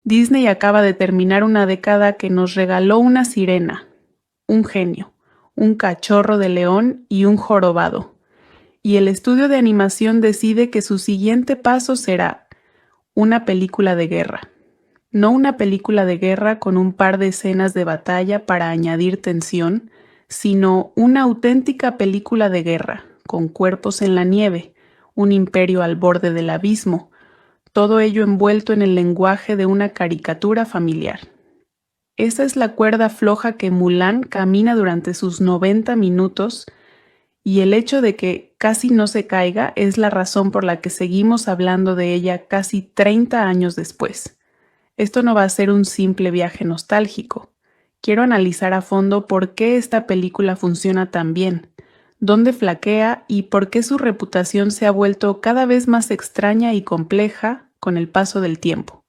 Disney acaba de terminar una década que nos regaló una sirena, un genio, un cachorro de león y un jorobado. Y el estudio de animación decide que su siguiente paso será una película de guerra. No una película de guerra con un par de escenas de batalla para añadir tensión, sino una auténtica película de guerra, con cuerpos en la nieve, un imperio al borde del abismo, todo ello envuelto en el lenguaje de una caricatura familiar. Esa es la cuerda floja que Mulan camina durante sus 90 minutos, y el hecho de que casi no se caiga es la razón por la que seguimos hablando de ella casi 30 años después. Esto no va a ser un simple viaje nostálgico. Quiero analizar a fondo por qué esta película funciona tan bien, dónde flaquea y por qué su reputación se ha vuelto cada vez más extraña y compleja con el paso del tiempo.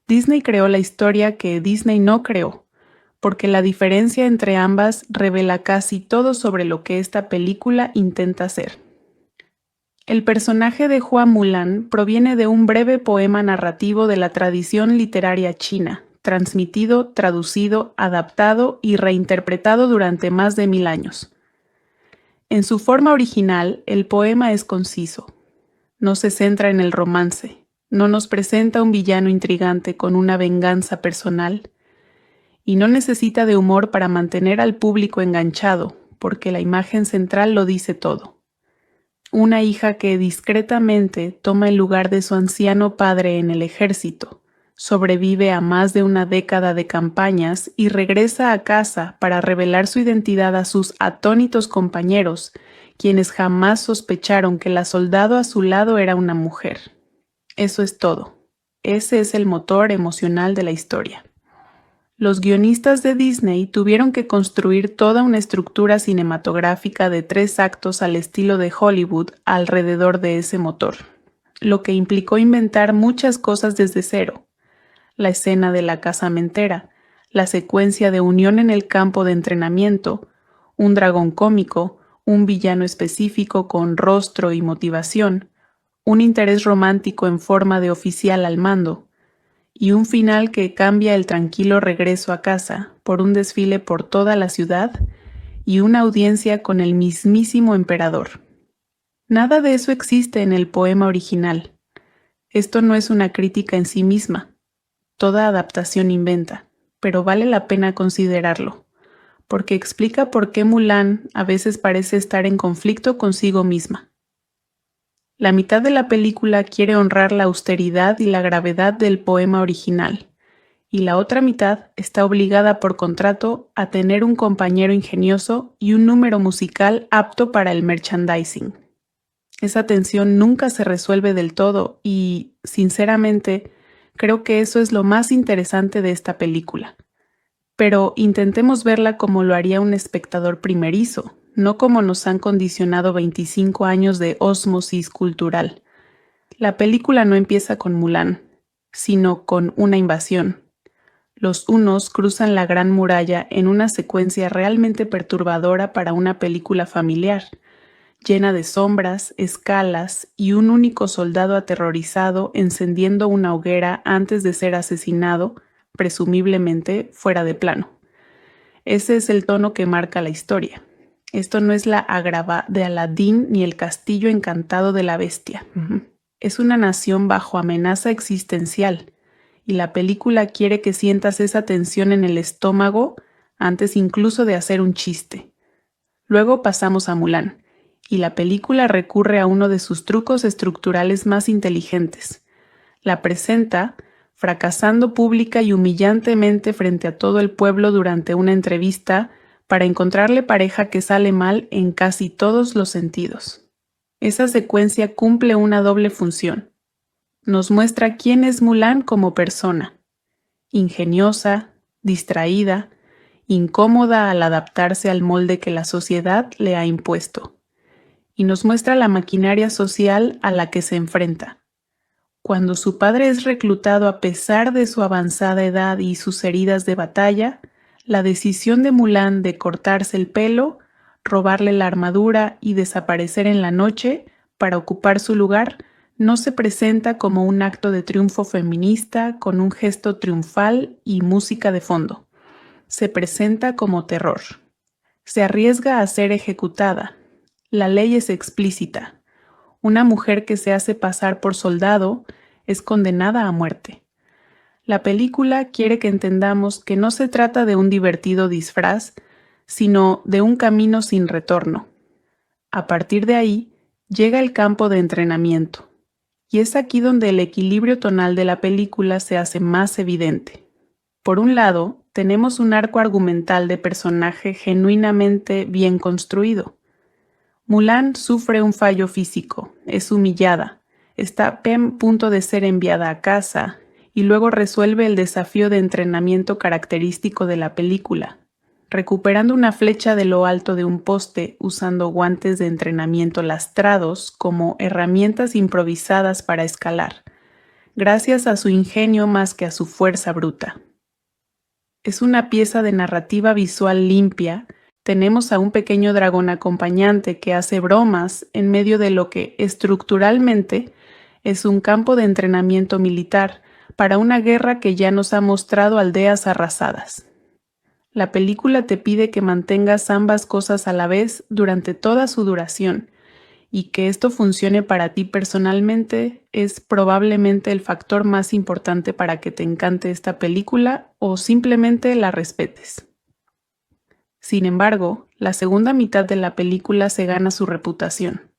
Disney creó la historia que Disney no creó, porque la diferencia entre ambas revela casi todo sobre lo que esta película intenta hacer. El personaje de Hua Mulan proviene de un breve poema narrativo de la tradición literaria china, transmitido, traducido, adaptado y reinterpretado durante más de 1000 años. En su forma original, el poema es conciso. No se centra en el romance, no nos presenta un villano intrigante con una venganza personal, y no necesita de humor para mantener al público enganchado, porque la imagen central lo dice todo. Una hija que discretamente toma el lugar de su anciano padre en el ejército, sobrevive a más de una década de campañas y regresa a casa para revelar su identidad a sus atónitos compañeros, quienes jamás sospecharon que la soldado a su lado era una mujer. Eso es todo. Ese es el motor emocional de la historia. Los guionistas de Disney tuvieron que construir toda una estructura cinematográfica de 3 actos al estilo de Hollywood alrededor de ese motor, lo que implicó inventar muchas cosas desde cero. La escena de la casamentera, la secuencia de unión en el campo de entrenamiento, un dragón cómico, un villano específico con rostro y motivación, un interés romántico en forma de oficial al mando, y un final que cambia el tranquilo regreso a casa por un desfile por toda la ciudad y una audiencia con el mismísimo emperador. Nada de eso existe en el poema original. Esto no es una crítica en sí misma. Toda adaptación inventa, pero vale la pena considerarlo, porque explica por qué Mulan a veces parece estar en conflicto consigo misma. La mitad de la película quiere honrar la austeridad y la gravedad del poema original, y la otra mitad está obligada por contrato a tener un compañero ingenioso y un número musical apto para el merchandising. Esa tensión nunca se resuelve del todo y, sinceramente, creo que eso es lo más interesante de esta película. Pero intentemos verla como lo haría un espectador primerizo, no como nos han condicionado 25 años de ósmosis cultural. La película no empieza con Mulan, sino con una invasión. Los hunos cruzan la Gran Muralla en una secuencia realmente perturbadora para una película familiar, llena de sombras, escalas y un único soldado aterrorizado encendiendo una hoguera antes de ser asesinado, presumiblemente fuera de plano. Ese es el tono que marca la historia. Esto no es la Agrabah de Aladín ni el castillo encantado de la bestia. Es una nación bajo amenaza existencial, y la película quiere que sientas esa tensión en el estómago antes incluso de hacer un chiste. Luego pasamos a Mulan, y la película recurre a uno de sus trucos estructurales más inteligentes. La presenta fracasando pública y humillantemente frente a todo el pueblo durante una entrevista para encontrarle pareja que sale mal en casi todos los sentidos. Esa secuencia cumple una doble función. Nos muestra quién es Mulan como persona: ingeniosa, distraída, incómoda al adaptarse al molde que la sociedad le ha impuesto. Y nos muestra la maquinaria social a la que se enfrenta. Cuando su padre es reclutado a pesar de su avanzada edad y sus heridas de batalla, la decisión de Mulan de cortarse el pelo, robarle la armadura y desaparecer en la noche para ocupar su lugar no se presenta como un acto de triunfo feminista con un gesto triunfal y música de fondo. Se presenta como terror. Se arriesga a ser ejecutada. La ley es explícita. Una mujer que se hace pasar por soldado es condenada a muerte. La película quiere que entendamos que no se trata de un divertido disfraz, sino de un camino sin retorno. A partir de ahí, llega el campo de entrenamiento, y es aquí donde el equilibrio tonal de la película se hace más evidente. Por un lado, tenemos un arco argumental de personaje genuinamente bien construido. Mulan sufre un fallo físico, es humillada, está a punto de ser enviada a casa y luego resuelve el desafío de entrenamiento característico de la película, recuperando una flecha de lo alto de un poste usando guantes de entrenamiento lastrados como herramientas improvisadas para escalar, gracias a su ingenio más que a su fuerza bruta. Es una pieza de narrativa visual limpia. Tenemos a un pequeño dragón acompañante que hace bromas en medio de lo que estructuralmente es un campo de entrenamiento militar para una guerra que ya nos ha mostrado aldeas arrasadas. La película te pide que mantengas ambas cosas a la vez durante toda su duración, y que esto funcione para ti personalmente es probablemente el factor más importante para que te encante esta película o simplemente la respetes. Sin embargo, la segunda mitad de la película se gana su reputación.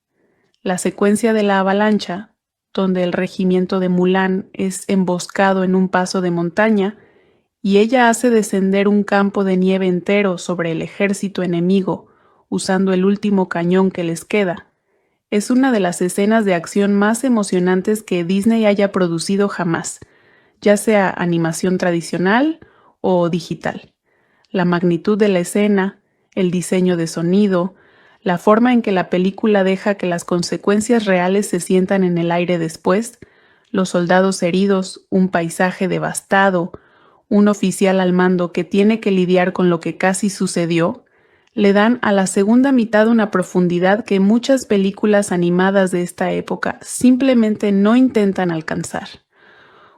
La secuencia de la avalancha, donde el regimiento de Mulan es emboscado en un paso de montaña y ella hace descender un campo de nieve entero sobre el ejército enemigo usando el último cañón que les queda, es una de las escenas de acción más emocionantes que Disney haya producido jamás, ya sea animación tradicional o digital. La magnitud de la escena, el diseño de sonido, la forma en que la película deja que las consecuencias reales se sientan en el aire después, los soldados heridos, un paisaje devastado, un oficial al mando que tiene que lidiar con lo que casi sucedió, le dan a la segunda mitad una profundidad que muchas películas animadas de esta época simplemente no intentan alcanzar.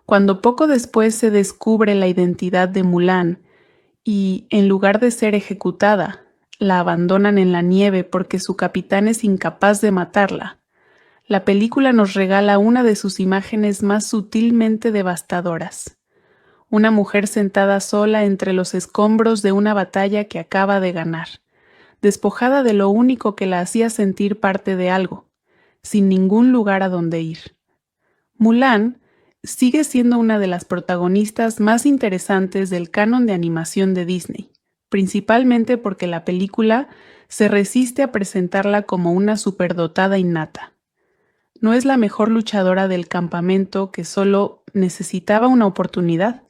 Cuando poco después se descubre la identidad de Mulan y, en lugar de ser ejecutada, la abandonan en la nieve porque su capitán es incapaz de matarla, la película nos regala una de sus imágenes más sutilmente devastadoras. Una mujer sentada sola entre los escombros de una batalla que acaba de ganar, despojada de lo único que la hacía sentir parte de algo, sin ningún lugar a donde ir. Mulan sigue siendo una de las protagonistas más interesantes del canon de animación de Disney, principalmente porque la película se resiste a presentarla como una superdotada innata. No es la mejor luchadora del campamento que solo necesitaba una oportunidad.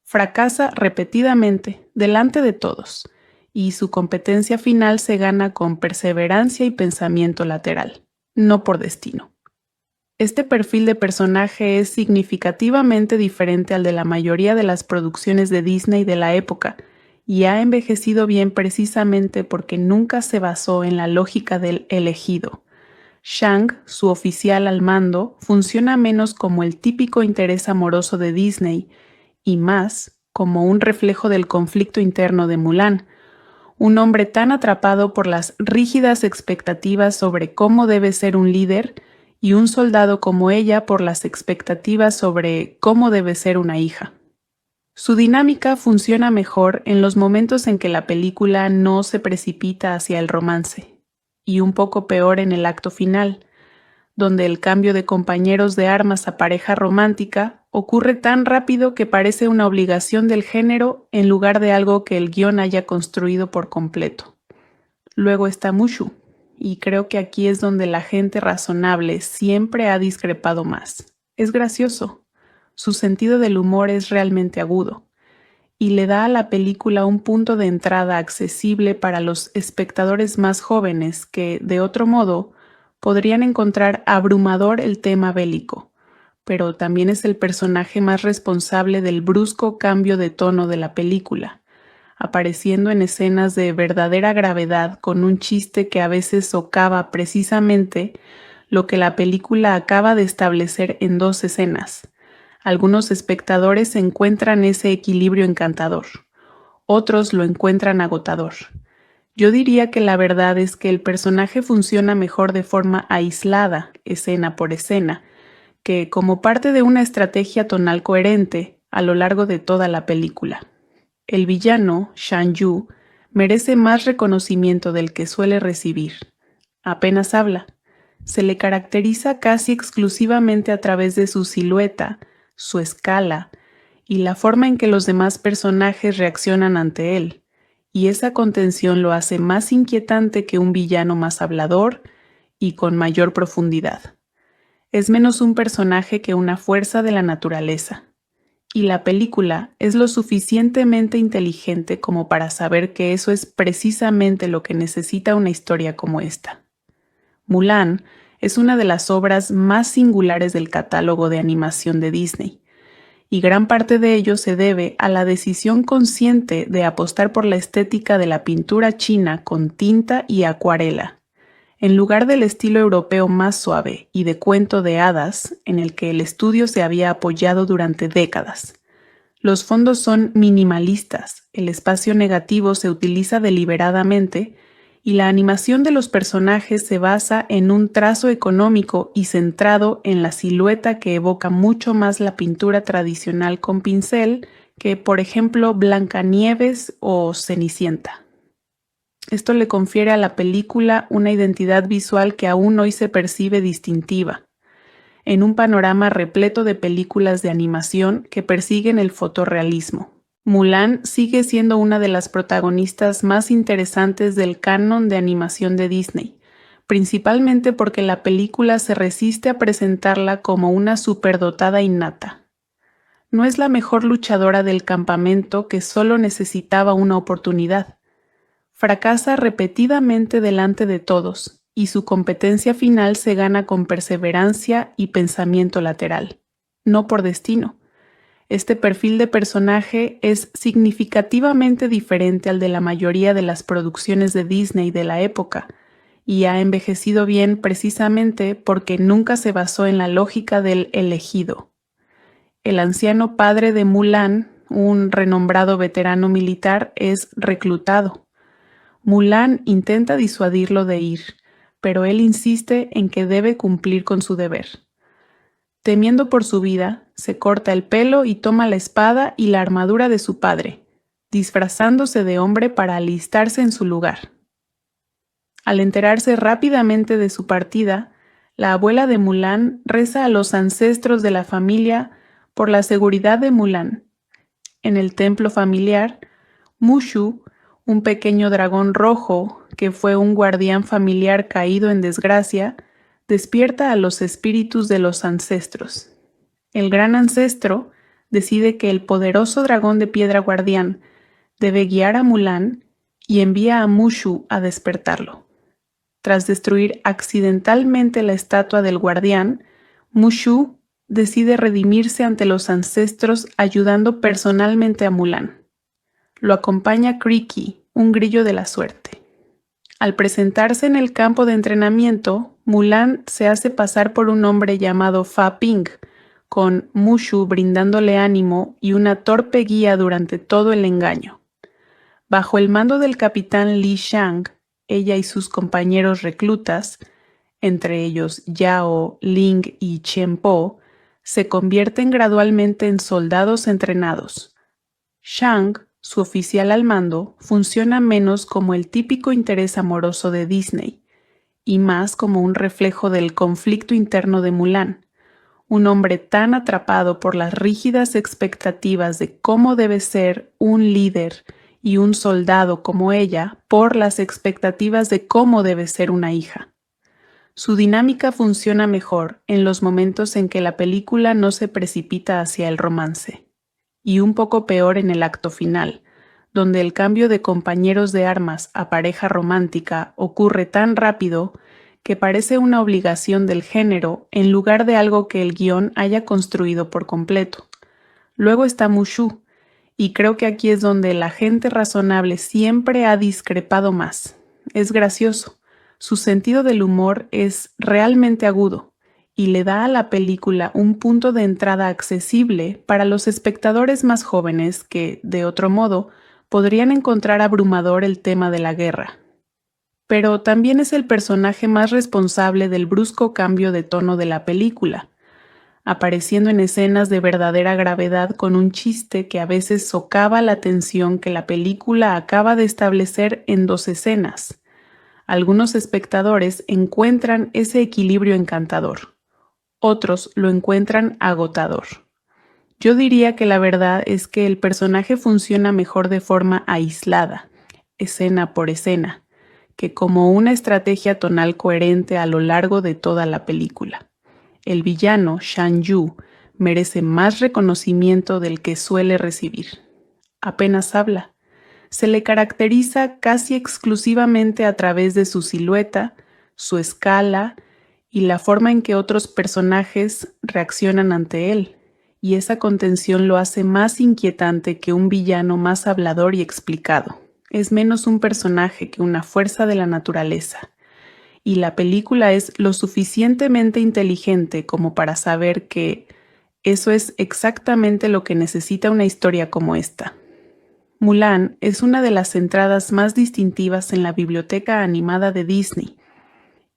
Fracasa repetidamente delante de todos, y su competencia final se gana con perseverancia y pensamiento lateral, no por destino. Este perfil de personaje es significativamente diferente al de la mayoría de las producciones de Disney de la época y ha envejecido bien precisamente porque nunca se basó en la lógica del elegido. Shang, su oficial al mando, funciona menos como el típico interés amoroso de Disney y más como un reflejo del conflicto interno de Mulan, un hombre tan atrapado por las rígidas expectativas sobre cómo debe ser un líder y un soldado como ella por las expectativas sobre cómo debe ser una hija. Su dinámica funciona mejor en los momentos en que la película no se precipita hacia el romance, y un poco peor en el acto final, donde el cambio de compañeros de armas a pareja romántica ocurre tan rápido que parece una obligación del género en lugar de algo que el guión haya construido por completo. Luego está Mushu, y creo que aquí es donde la gente razonable siempre ha discrepado más. Es gracioso, su sentido del humor es realmente agudo, y le da a la película un punto de entrada accesible para los espectadores más jóvenes que, de otro modo, podrían encontrar abrumador el tema bélico, pero también es el personaje más responsable del brusco cambio de tono de la película, apareciendo en escenas de verdadera gravedad con un chiste que a veces socava precisamente lo que la película acaba de establecer en 2 escenas. Algunos espectadores encuentran ese equilibrio encantador, otros lo encuentran agotador. Yo diría que la verdad es que el personaje funciona mejor de forma aislada, escena por escena, que como parte de una estrategia tonal coherente a lo largo de toda la película. El villano, Shan Yu, merece más reconocimiento del que suele recibir. Apenas habla. Se le caracteriza casi exclusivamente a través de su silueta, su escala y la forma en que los demás personajes reaccionan ante él, y esa contención lo hace más inquietante que un villano más hablador y con mayor profundidad. Es menos un personaje que una fuerza de la naturaleza. Y la película es lo suficientemente inteligente como para saber que eso es precisamente lo que necesita una historia como esta. Mulan es una de las obras más singulares del catálogo de animación de Disney, y gran parte de ello se debe a la decisión consciente de apostar por la estética de la pintura china con tinta y acuarela, en lugar del estilo europeo más suave y de cuento de hadas en el que el estudio se había apoyado durante décadas. Los fondos son minimalistas, el espacio negativo se utiliza deliberadamente y la animación de los personajes se basa en un trazo económico y centrado en la silueta que evoca mucho más la pintura tradicional con pincel que, por ejemplo, Blancanieves o Cenicienta. Esto le confiere a la película una identidad visual que aún hoy se percibe distintiva, en un panorama repleto de películas de animación que persiguen el fotorrealismo. Mulan sigue siendo una de las protagonistas más interesantes del canon de animación de Disney, principalmente porque la película se resiste a presentarla como una superdotada innata. No es la mejor luchadora del campamento que solo necesitaba una oportunidad. Fracasa repetidamente delante de todos, y su competencia final se gana con perseverancia y pensamiento lateral, no por destino. Este perfil de personaje es significativamente diferente al de la mayoría de las producciones de Disney de la época, y ha envejecido bien precisamente porque nunca se basó en la lógica del elegido. El anciano padre de Mulan, un renombrado veterano militar, es reclutado. Mulan intenta disuadirlo de ir, pero él insiste en que debe cumplir con su deber. Temiendo por su vida, se corta el pelo y toma la espada y la armadura de su padre, disfrazándose de hombre para alistarse en su lugar. Al enterarse rápidamente de su partida, la abuela de Mulan reza a los ancestros de la familia por la seguridad de Mulan. En el templo familiar, Mushu, un pequeño dragón rojo que fue un guardián familiar caído en desgracia, despierta a los espíritus de los ancestros. El gran ancestro decide que el poderoso dragón de piedra guardián debe guiar a Mulan y envía a Mushu a despertarlo. Tras destruir accidentalmente la estatua del guardián, Mushu decide redimirse ante los ancestros ayudando personalmente a Mulan. Lo acompaña Creaky, un grillo de la suerte. Al presentarse en el campo de entrenamiento, Mulan se hace pasar por un hombre llamado Fa Ping, con Mushu brindándole ánimo y una torpe guía durante todo el engaño. Bajo el mando del capitán Li Shang, ella y sus compañeros reclutas, entre ellos Yao, Ling y Chen Po, se convierten gradualmente en soldados entrenados. Shang, su oficial al mando, funciona menos como el típico interés amoroso de Disney y más como un reflejo del conflicto interno de Mulan, un hombre tan atrapado por las rígidas expectativas de cómo debe ser un líder y un soldado como ella por las expectativas de cómo debe ser una hija. Su dinámica funciona mejor en los momentos en que la película no se precipita hacia el romance, y un poco peor en el acto final, donde el cambio de compañeros de armas a pareja romántica ocurre tan rápido que parece una obligación del género en lugar de algo que el guión haya construido por completo. Luego está Mushu, y creo que aquí es donde la gente razonable siempre ha discrepado más. Es gracioso. Su sentido del humor es realmente agudo y le da a la película un punto de entrada accesible para los espectadores más jóvenes que, de otro modo, podrían encontrar abrumador el tema de la guerra. Pero también es el personaje más responsable del brusco cambio de tono de la película, apareciendo en escenas de verdadera gravedad con un chiste que a veces socava la tensión que la película acaba de establecer en 2 escenas. Algunos espectadores encuentran ese equilibrio encantador, otros lo encuentran agotador. Yo diría que la verdad es que el personaje funciona mejor de forma aislada, escena por escena, que como una estrategia tonal coherente a lo largo de toda la película. El villano, Shan Yu, merece más reconocimiento del que suele recibir. Apenas habla. Se le caracteriza casi exclusivamente a través de su silueta, su escala y la forma en que otros personajes reaccionan ante él, y esa contención lo hace más inquietante que un villano más hablador y explicado. Es menos un personaje que una fuerza de la naturaleza, y la película es lo suficientemente inteligente como para saber que eso es exactamente lo que necesita una historia como esta. Mulan es una de las entradas más distintivas en la biblioteca animada de Disney,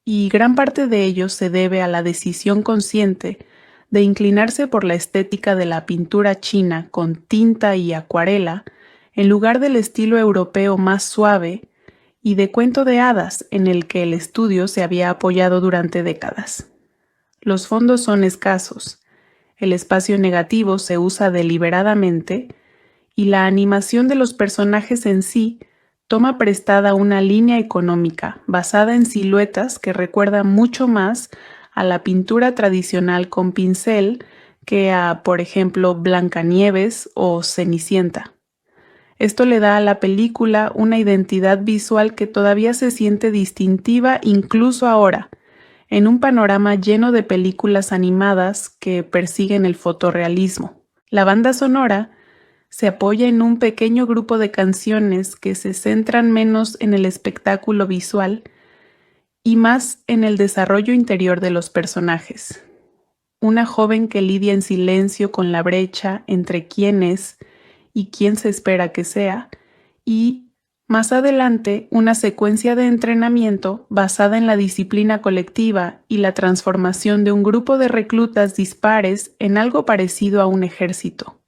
y gran parte de ello se debe a la decisión consciente de inclinarse por la estética de la pintura china con tinta y acuarela en lugar del estilo europeo más suave y de cuento de hadas en el que el estudio se había apoyado durante décadas. Los fondos son escasos, el espacio negativo se usa deliberadamente y la animación de los personajes en sí toma prestada una línea económica basada en siluetas que recuerda mucho más a la pintura tradicional con pincel que a, por ejemplo, Blancanieves o Cenicienta. Esto le da a la película una identidad visual que todavía se siente distintiva incluso ahora, en un panorama lleno de películas animadas que persiguen el fotorrealismo. La banda sonora se apoya en un pequeño grupo de canciones que se centran menos en el espectáculo visual y más en el desarrollo interior de los personajes. Una joven que lidia en silencio con la brecha entre quién es y quién se espera que sea, y más adelante una secuencia de entrenamiento basada en la disciplina colectiva y la transformación de un grupo de reclutas dispares en algo parecido a un ejército.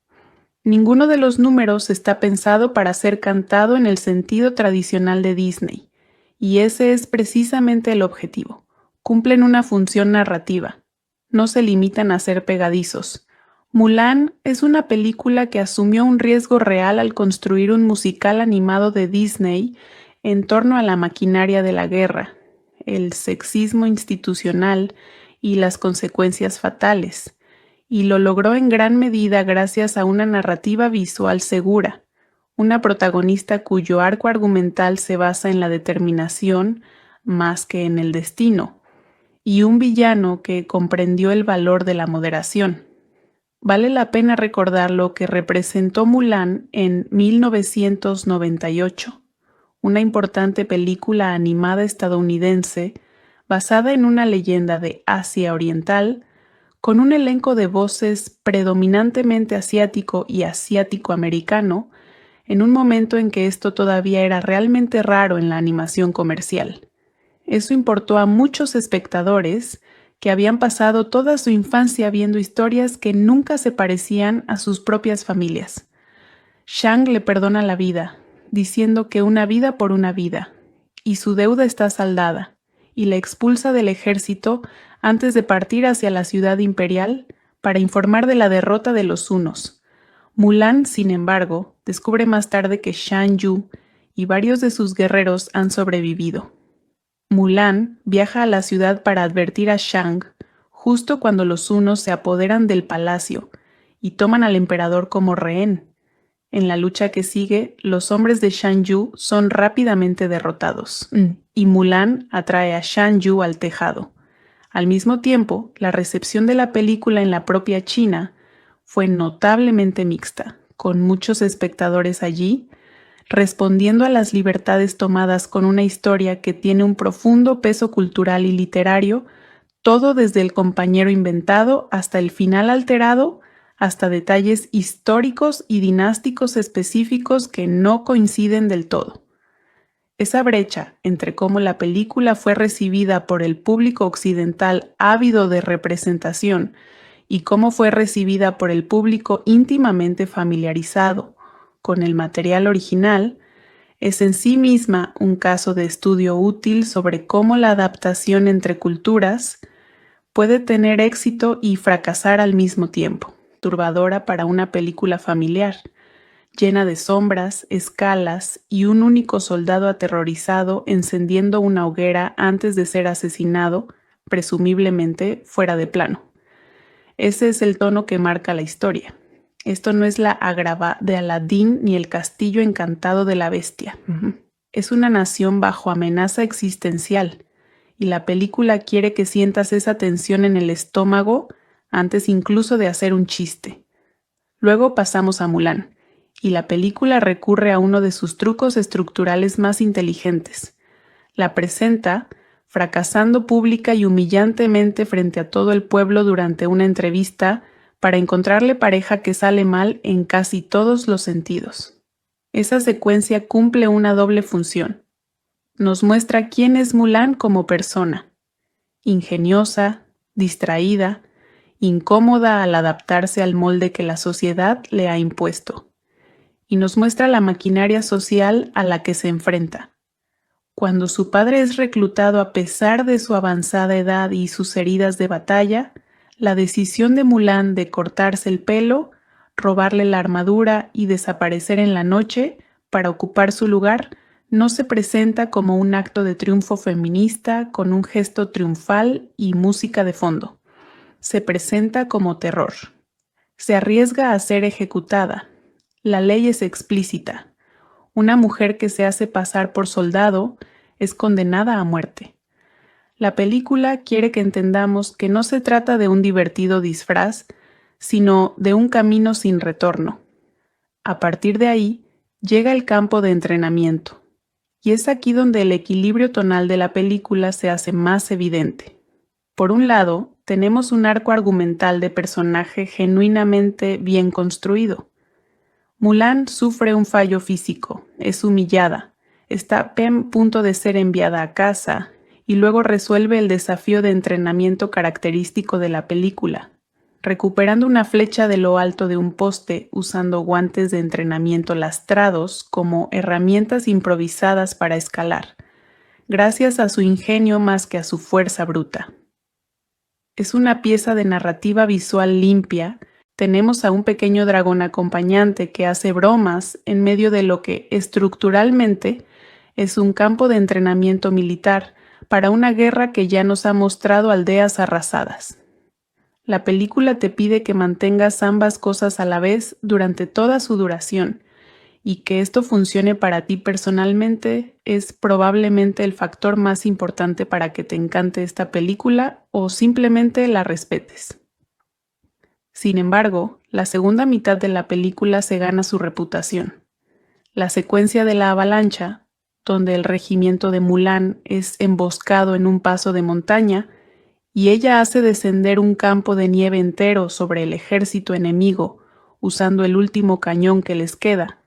Ninguno de los números está pensado para ser cantado en el sentido tradicional de Disney, y ese es precisamente el objetivo. Cumplen una función narrativa. No se limitan a ser pegadizos. Mulan es una película que asumió un riesgo real al construir un musical animado de Disney en torno a la maquinaria de la guerra, el sexismo institucional y las consecuencias fatales, y lo logró en gran medida gracias a una narrativa visual segura, una protagonista cuyo arco argumental se basa en la determinación más que en el destino, y un villano que comprendió el valor de la moderación. Vale la pena recordar lo que representó Mulan en 1998, una importante película animada estadounidense basada en una leyenda de Asia Oriental, con un elenco de voces predominantemente asiático y asiático-americano, en un momento en que esto todavía era realmente raro en la animación comercial. Eso importó a muchos espectadores que habían pasado toda su infancia viendo historias que nunca se parecían a sus propias familias. Shang le perdona la vida, diciendo que una vida por una vida, y su deuda está saldada, y la expulsa del ejército antes de partir hacia la ciudad imperial para informar de la derrota de los hunos. Mulan, sin embargo, descubre más tarde que Shan Yu y varios de sus guerreros han sobrevivido. Mulan viaja a la ciudad para advertir a Shang justo cuando los hunos se apoderan del palacio y toman al emperador como rehén. En la lucha que sigue, los hombres de Shan Yu son rápidamente derrotados, y Mulan atrae a Shan Yu al tejado. Al mismo tiempo, la recepción de la película en la propia China fue notablemente mixta, con muchos espectadores allí respondiendo a las libertades tomadas con una historia que tiene un profundo peso cultural y literario, todo desde el compañero inventado hasta el final alterado, hasta detalles históricos y dinásticos específicos que no coinciden del todo. Esa brecha entre cómo la película fue recibida por el público occidental ávido de representación y cómo fue recibida por el público íntimamente familiarizado con el material original, es en sí misma un caso de estudio útil sobre cómo la adaptación entre culturas puede tener éxito y fracasar al mismo tiempo, turbadora para una película familiar, llena de sombras, escalas y un único soldado aterrorizado encendiendo una hoguera antes de ser asesinado, presumiblemente fuera de plano. Ese es el tono que marca la historia. Esto no es la Agrabah de Aladín ni el castillo encantado de la bestia. Es una nación bajo amenaza existencial, y la película quiere que sientas esa tensión en el estómago antes incluso de hacer un chiste. Luego pasamos a Mulan, y la película recurre a uno de sus trucos estructurales más inteligentes. La presenta fracasando pública y humillantemente frente a todo el pueblo durante una entrevista para encontrarle pareja que sale mal en casi todos los sentidos. Esa secuencia cumple una doble función. Nos muestra quién es Mulan como persona, ingeniosa, distraída, incómoda al adaptarse al molde que la sociedad le ha impuesto, y nos muestra la maquinaria social a la que se enfrenta. Cuando su padre es reclutado a pesar de su avanzada edad y sus heridas de batalla, la decisión de Mulan de cortarse el pelo, robarle la armadura y desaparecer en la noche para ocupar su lugar no se presenta como un acto de triunfo feminista con un gesto triunfal y música de fondo. Se presenta como terror. Se arriesga a ser ejecutada. La ley es explícita. Una mujer que se hace pasar por soldado es condenada a muerte. La película quiere que entendamos que no se trata de un divertido disfraz, sino de un camino sin retorno. A partir de ahí, llega el campo de entrenamiento, y es aquí donde el equilibrio tonal de la película se hace más evidente. Por un lado, tenemos un arco argumental de personaje genuinamente bien construido. Mulan sufre un fallo físico, es humillada, está a punto de ser enviada a casa y luego resuelve el desafío de entrenamiento característico de la película, recuperando una flecha de lo alto de un poste usando guantes de entrenamiento lastrados como herramientas improvisadas para escalar, gracias a su ingenio más que a su fuerza bruta. Es una pieza de narrativa visual limpia. Tenemos a un pequeño dragón acompañante que hace bromas en medio de lo que estructuralmente es un campo de entrenamiento militar para una guerra que ya nos ha mostrado aldeas arrasadas. La película te pide que mantengas ambas cosas a la vez durante toda su duración, y que esto funcione para ti personalmente es probablemente el factor más importante para que te encante esta película o simplemente la respetes. Sin embargo, la segunda mitad de la película se gana su reputación. La secuencia de la avalancha, donde el regimiento de Mulan es emboscado en un paso de montaña y ella hace descender un campo de nieve entero sobre el ejército enemigo usando el último cañón que les queda,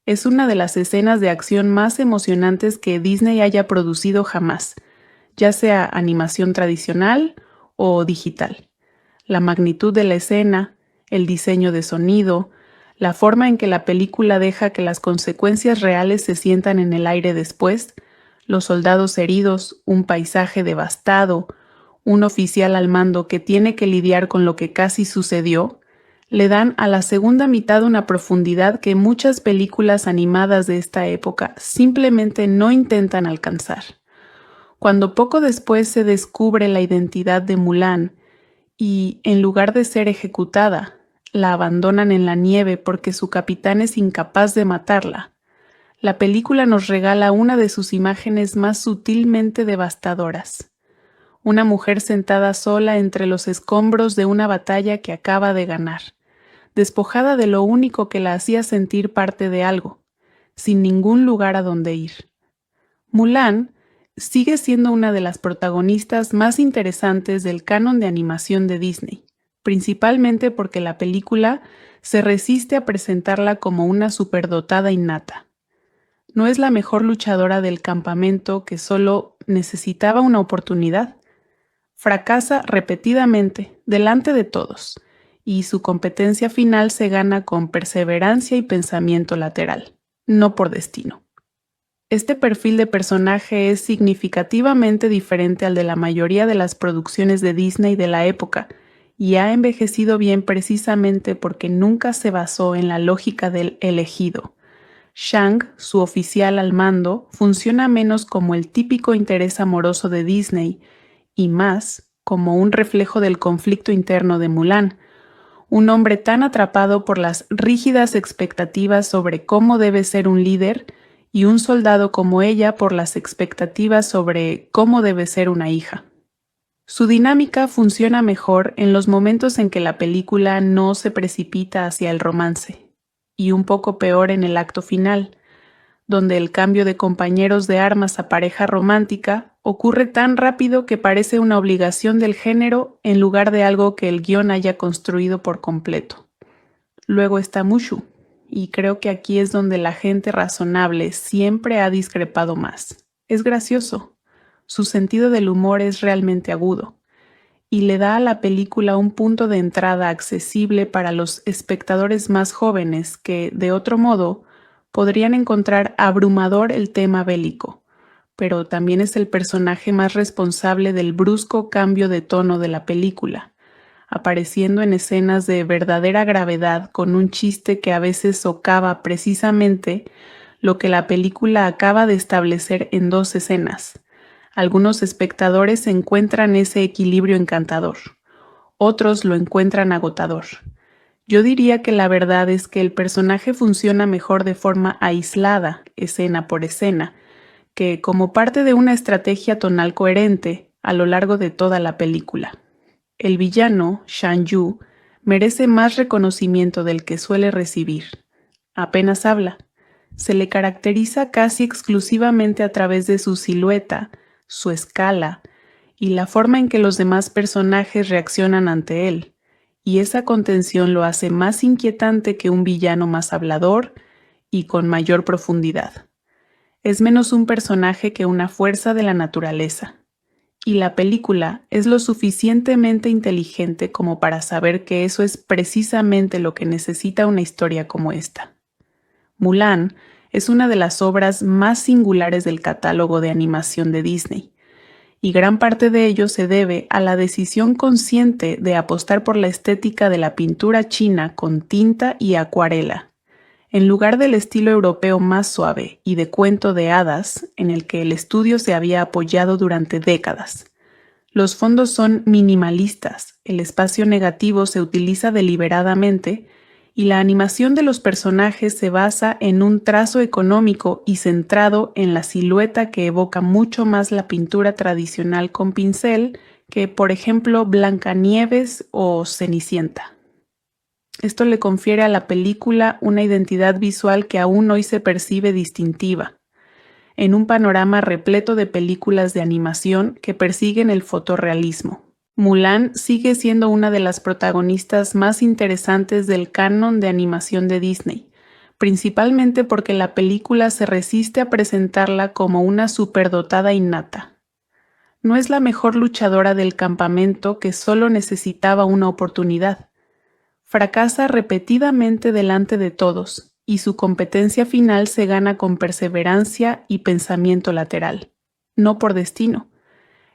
es una de las escenas de acción más emocionantes que Disney haya producido jamás, ya sea animación tradicional o digital. La magnitud de la escena, el diseño de sonido, la forma en que la película deja que las consecuencias reales se sientan en el aire después, los soldados heridos, un paisaje devastado, un oficial al mando que tiene que lidiar con lo que casi sucedió, le dan a la segunda mitad una profundidad que muchas películas animadas de esta época simplemente no intentan alcanzar. Cuando poco después se descubre la identidad de Mulan y, en lugar de ser ejecutada, la abandonan en la nieve porque su capitán es incapaz de matarla, la película nos regala una de sus imágenes más sutilmente devastadoras. Una mujer sentada sola entre los escombros de una batalla que acaba de ganar, despojada de lo único que la hacía sentir parte de algo, sin ningún lugar a donde ir. Mulan sigue siendo una de las protagonistas más interesantes del canon de animación de Disney, principalmente porque la película se resiste a presentarla como una superdotada innata. No es la mejor luchadora del campamento que solo necesitaba una oportunidad. Fracasa repetidamente delante de todos, y su competencia final se gana con perseverancia y pensamiento lateral, no por destino. Este perfil de personaje es significativamente diferente al de la mayoría de las producciones de Disney de la época, y ha envejecido bien precisamente porque nunca se basó en la lógica del elegido. Shang, su oficial al mando, funciona menos como el típico interés amoroso de Disney y más como un reflejo del conflicto interno de Mulan, un hombre tan atrapado por las rígidas expectativas sobre cómo debe ser un líder y un soldado como ella por las expectativas sobre cómo debe ser una hija. Su dinámica funciona mejor en los momentos en que la película no se precipita hacia el romance, y un poco peor en el acto final, donde el cambio de compañeros de armas a pareja romántica ocurre tan rápido que parece una obligación del género en lugar de algo que el guión haya construido por completo. Luego está Mushu, y creo que aquí es donde la gente razonable siempre ha discrepado más. Es gracioso, su sentido del humor es realmente agudo, y le da a la película un punto de entrada accesible para los espectadores más jóvenes que, de otro modo, podrían encontrar abrumador el tema bélico, pero también es el personaje más responsable del brusco cambio de tono de la película, apareciendo en escenas de verdadera gravedad con un chiste que a veces socava precisamente lo que la película acaba de establecer en 2 escenas. Algunos espectadores encuentran ese equilibrio encantador, otros lo encuentran agotador. Yo diría que la verdad es que el personaje funciona mejor de forma aislada, escena por escena, que como parte de una estrategia tonal coherente a lo largo de toda la película. El villano, Shan Yu, merece más reconocimiento del que suele recibir. Apenas habla. Se le caracteriza casi exclusivamente a través de su silueta, su escala y la forma en que los demás personajes reaccionan ante él, y esa contención lo hace más inquietante que un villano más hablador y con mayor profundidad. Es menos un personaje que una fuerza de la naturaleza. Y la película es lo suficientemente inteligente como para saber que eso es precisamente lo que necesita una historia como esta. Mulan es una de las obras más singulares del catálogo de animación de Disney, y gran parte de ello se debe a la decisión consciente de apostar por la estética de la pintura china con tinta y acuarela, en lugar del estilo europeo más suave y de cuento de hadas en el que el estudio se había apoyado durante décadas. Los fondos son minimalistas, el espacio negativo se utiliza deliberadamente y la animación de los personajes se basa en un trazo económico y centrado en la silueta que evoca mucho más la pintura tradicional con pincel que, por ejemplo, Blancanieves o Cenicienta. Esto le confiere a la película una identidad visual que aún hoy se percibe distintiva, en un panorama repleto de películas de animación que persiguen el fotorrealismo. Mulan sigue siendo una de las protagonistas más interesantes del canon de animación de Disney, principalmente porque la película se resiste a presentarla como una superdotada innata. No es la mejor luchadora del campamento que solo necesitaba una oportunidad. Fracasa repetidamente delante de todos, y su competencia final se gana con perseverancia y pensamiento lateral, no por destino.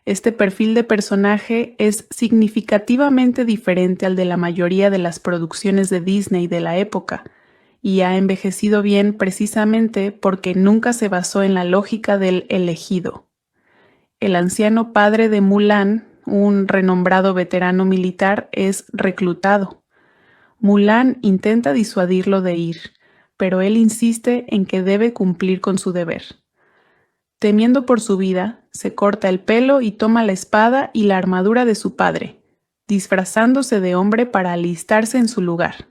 Este perfil de personaje es significativamente diferente al de la mayoría de las producciones de Disney de la época, y ha envejecido bien precisamente porque nunca se basó en la lógica del elegido. El anciano padre de Mulan, un renombrado veterano militar, es reclutado. Mulan intenta disuadirlo de ir, pero él insiste en que debe cumplir con su deber. Temiendo por su vida, se corta el pelo y toma la espada y la armadura de su padre, disfrazándose de hombre para alistarse en su lugar.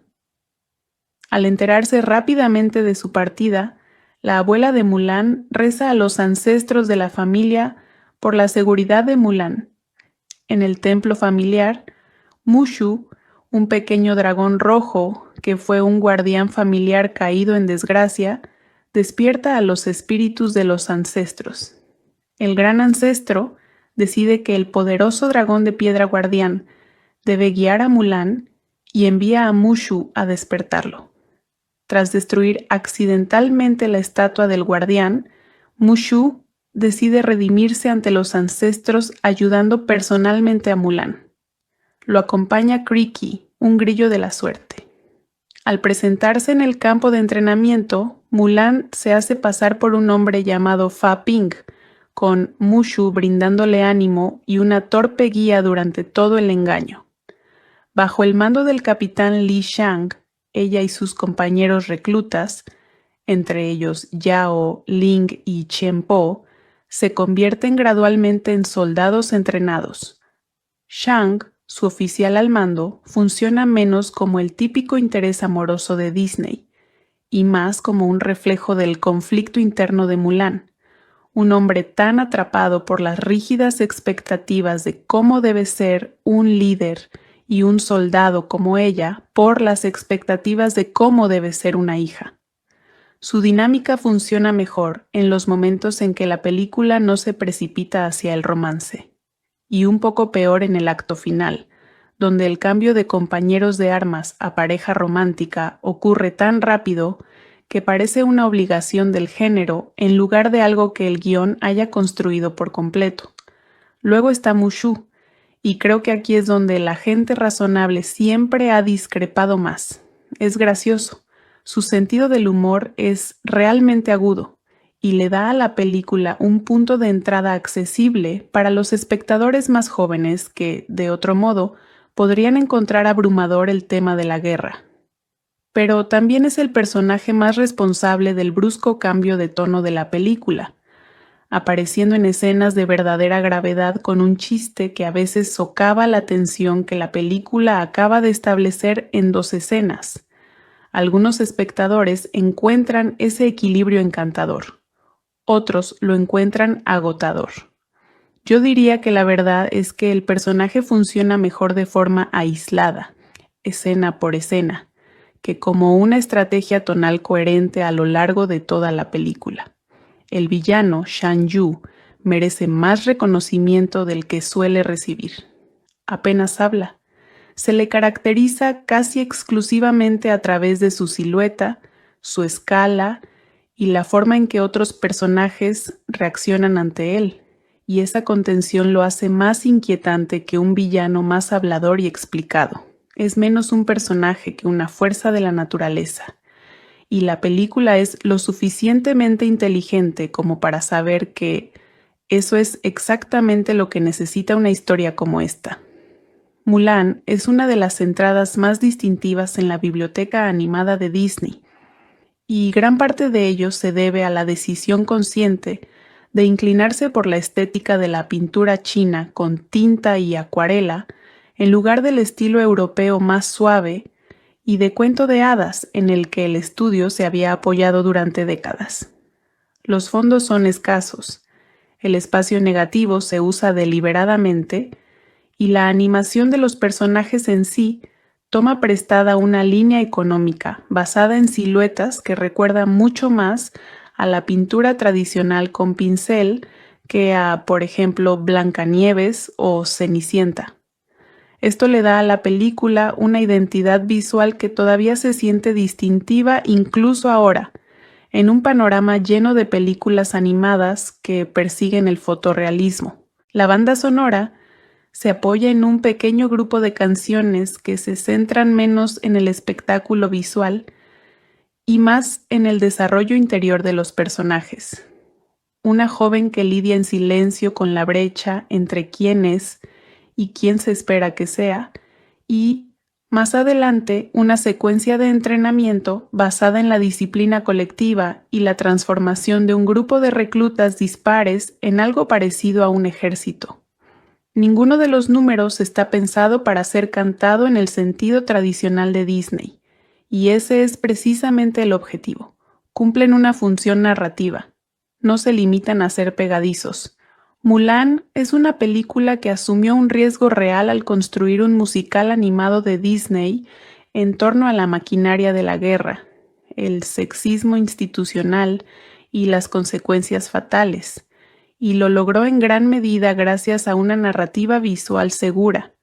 Al enterarse rápidamente de su partida, la abuela de Mulan reza a los ancestros de la familia por la seguridad de Mulan. En el templo familiar, Mushu, un pequeño dragón rojo que fue un guardián familiar caído en desgracia, despierta a los espíritus de los ancestros. El gran ancestro decide que el poderoso dragón de piedra guardián debe guiar a Mulan y envía a Mushu a despertarlo. Tras destruir accidentalmente la estatua del guardián, Mushu decide redimirse ante los ancestros ayudando personalmente a Mulan. Lo acompaña Creaky, un grillo de la suerte. Al presentarse en el campo de entrenamiento, Mulan se hace pasar por un hombre llamado Fa Ping, con Mushu brindándole ánimo y una torpe guía durante todo el engaño. Bajo el mando del capitán Li Shang, ella y sus compañeros reclutas, entre ellos Yao, Ling y Chen Po, se convierten gradualmente en soldados entrenados. Shang, su oficial al mando, funciona menos como el típico interés amoroso de Disney y más como un reflejo del conflicto interno de Mulan, un hombre tan atrapado por las rígidas expectativas de cómo debe ser un líder y un soldado como ella por las expectativas de cómo debe ser una hija. Su dinámica funciona mejor en los momentos en que la película no se precipita hacia el romance, y un poco peor en el acto final, donde el cambio de compañeros de armas a pareja romántica ocurre tan rápido que parece una obligación del género en lugar de algo que el guión haya construido por completo. Luego está Mushu, y creo que aquí es donde la gente razonable siempre ha discrepado más. Es gracioso, su sentido del humor es realmente agudo y le da a la película un punto de entrada accesible para los espectadores más jóvenes que, de otro modo, podrían encontrar abrumador el tema de la guerra. Pero también es el personaje más responsable del brusco cambio de tono de la película, apareciendo en escenas de verdadera gravedad con un chiste que a veces socava la tensión que la película acaba de establecer en 2 escenas. Algunos espectadores encuentran ese equilibrio encantador, otros lo encuentran agotador. Yo diría que la verdad es que el personaje funciona mejor de forma aislada, escena por escena, que como una estrategia tonal coherente a lo largo de toda la película. El villano, Shan Yu, merece más reconocimiento del que suele recibir. Apenas habla. Se le caracteriza casi exclusivamente a través de su silueta, su escala y la forma en que otros personajes reaccionan ante él, y esa contención lo hace más inquietante que un villano más hablador y explicado. Es menos un personaje que una fuerza de la naturaleza. Y la película es lo suficientemente inteligente como para saber que eso es exactamente lo que necesita una historia como esta. Mulan es una de las entradas más distintivas en la biblioteca animada de Disney, y gran parte de ello se debe a la decisión consciente de inclinarse por la estética de la pintura china con tinta y acuarela en lugar del estilo europeo más suave y de cuento de hadas en el que el estudio se había apoyado durante décadas. Los fondos son escasos, el espacio negativo se usa deliberadamente y la animación de los personajes en sí toma prestada una línea económica basada en siluetas que recuerda mucho más a la pintura tradicional con pincel que a, por ejemplo, Blancanieves o Cenicienta. Esto le da a la película una identidad visual que todavía se siente distintiva incluso ahora, en un panorama lleno de películas animadas que persiguen el fotorrealismo. La banda sonora se apoya en un pequeño grupo de canciones que se centran menos en el espectáculo visual y más en el desarrollo interior de los personajes. Una joven que lidia en silencio con la brecha entre quién es y quién se espera que sea, y más adelante una secuencia de entrenamiento basada en la disciplina colectiva y la transformación de un grupo de reclutas dispares en algo parecido a un ejército. Ninguno de los números está pensado para ser cantado en el sentido tradicional de Disney, y ese es precisamente el objetivo, cumplen una función narrativa. No se limitan a ser pegadizos. Mulan es una película que asumió un riesgo real al construir un musical animado de Disney en torno a la maquinaria de la guerra, el sexismo institucional y las consecuencias fatales, y lo logró en gran medida gracias a una narrativa visual segura,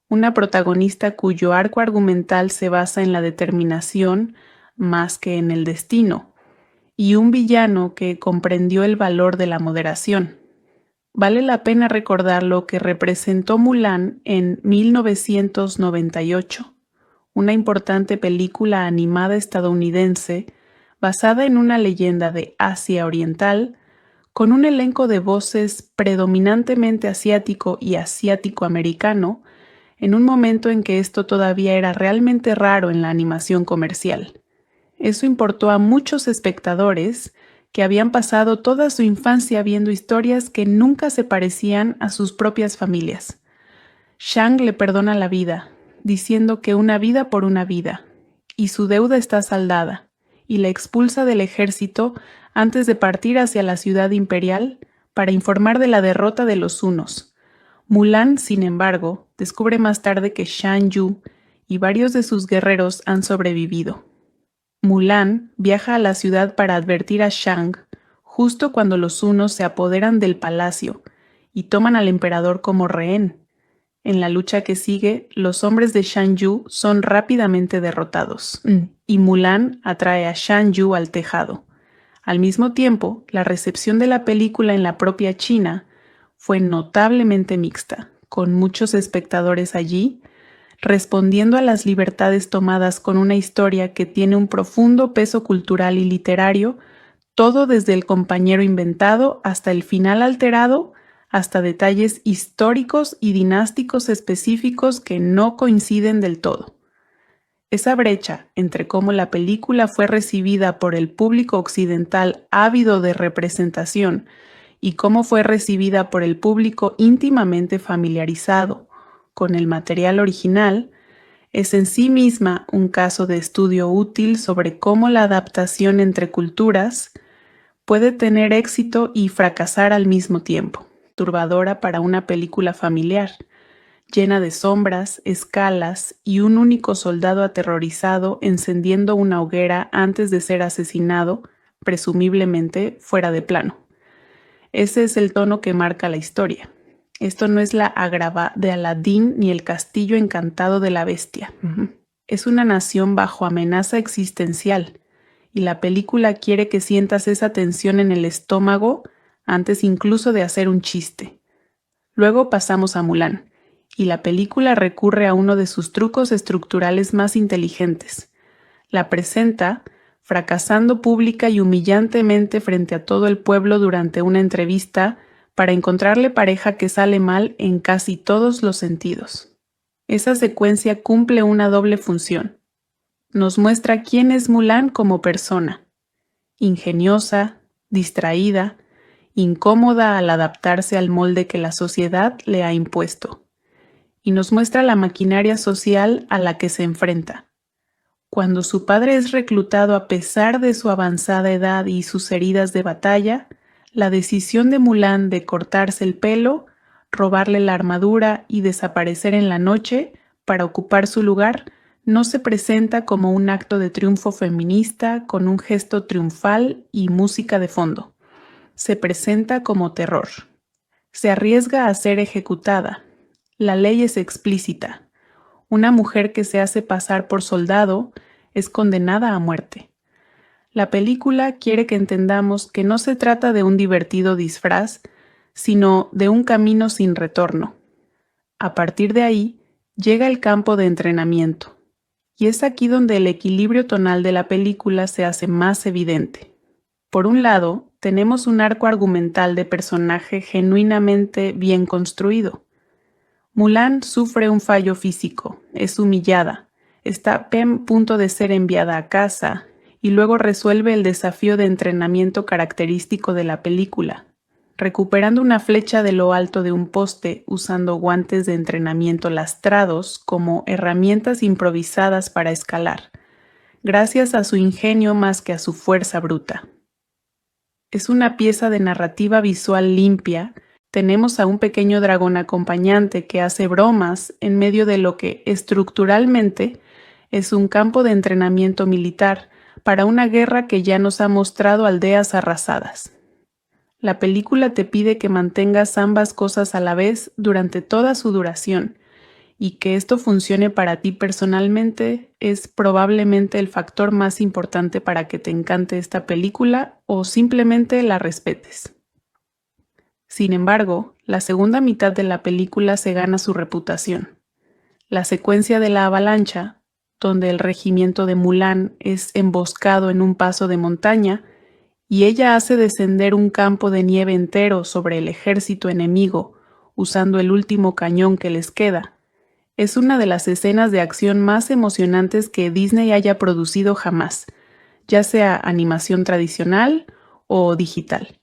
una protagonista cuyo arco argumental se basa en la determinación más que en el destino, y un villano que comprendió el valor de la moderación. Vale la pena recordar lo que representó Mulan en 1998, una importante película animada estadounidense basada en una leyenda de Asia Oriental, con un elenco de voces predominantemente asiático y asiático-americano, en un momento en que esto todavía era realmente raro en la animación comercial. Eso importó a muchos espectadores que habían pasado toda su infancia viendo historias que nunca se parecían a sus propias familias. Shang le perdona la vida, diciendo que una vida por una vida, y su deuda está saldada, y la expulsa del ejército antes de partir hacia la ciudad imperial para informar de la derrota de los hunos. Mulan, sin embargo, descubre más tarde que Shan Yu y varios de sus guerreros han sobrevivido. Mulan viaja a la ciudad para advertir a Shang justo cuando los hunos se apoderan del palacio y toman al emperador como rehén. En la lucha que sigue, los hombres de Shan Yu son rápidamente derrotados, y Mulan atrae a Shan Yu al tejado. Al mismo tiempo, la recepción de la película en la propia China fue notablemente mixta, con muchos espectadores allí respondiendo a las libertades tomadas con una historia que tiene un profundo peso cultural y literario, todo desde el compañero inventado hasta el final alterado, hasta detalles históricos y dinásticos específicos que no coinciden del todo. Esa brecha entre cómo la película fue recibida por el público occidental ávido de representación y cómo fue recibida por el público íntimamente familiarizado con el material original, es en sí misma un caso de estudio útil sobre cómo la adaptación entre culturas puede tener éxito y fracasar al mismo tiempo, turbadora para una película familiar, llena de sombras, escalas y un único soldado aterrorizado encendiendo una hoguera antes de ser asesinado, presumiblemente fuera de plano. Ese es el tono que marca la historia. Esto no es la Agrabah de Aladín ni el castillo encantado de la bestia. Es una nación bajo amenaza existencial, y la película quiere que sientas esa tensión en el estómago antes incluso de hacer un chiste. Luego pasamos a Mulan, y la película recurre a uno de sus trucos estructurales más inteligentes. La presenta fracasando pública y humillantemente frente a todo el pueblo durante una entrevista para encontrarle pareja que sale mal en casi todos los sentidos. Esa secuencia cumple una doble función. Nos muestra quién es Mulan como persona, ingeniosa, distraída, incómoda al adaptarse al molde que la sociedad le ha impuesto, y nos muestra la maquinaria social a la que se enfrenta. Cuando su padre es reclutado a pesar de su avanzada edad y sus heridas de batalla, la decisión de Mulan de cortarse el pelo, robarle la armadura y desaparecer en la noche para ocupar su lugar no se presenta como un acto de triunfo feminista con un gesto triunfal y música de fondo. Se presenta como terror. Se arriesga a ser ejecutada. La ley es explícita. Una mujer que se hace pasar por soldado es condenada a muerte. La película quiere que entendamos que no se trata de un divertido disfraz, sino de un camino sin retorno. A partir de ahí, llega el campo de entrenamiento, y es aquí donde el equilibrio tonal de la película se hace más evidente. Por un lado, tenemos un arco argumental de personaje genuinamente bien construido. Mulan sufre un fallo físico, es humillada, está a punto de ser enviada a casa y luego resuelve el desafío de entrenamiento característico de la película, recuperando una flecha de lo alto de un poste usando guantes de entrenamiento lastrados como herramientas improvisadas para escalar, gracias a su ingenio más que a su fuerza bruta. Es una pieza de narrativa visual limpia. Tenemos a un pequeño dragón acompañante que hace bromas en medio de lo que estructuralmente es un campo de entrenamiento militar para una guerra que ya nos ha mostrado aldeas arrasadas. La película te pide que mantengas ambas cosas a la vez durante toda su duración, y que esto funcione para ti personalmente es probablemente el factor más importante para que te encante esta película o simplemente la respetes. Sin embargo, la segunda mitad de la película se gana su reputación. La secuencia de la avalancha, donde el regimiento de Mulan es emboscado en un paso de montaña y ella hace descender un campo de nieve entero sobre el ejército enemigo usando el último cañón que les queda, es una de las escenas de acción más emocionantes que Disney haya producido jamás, ya sea animación tradicional o digital.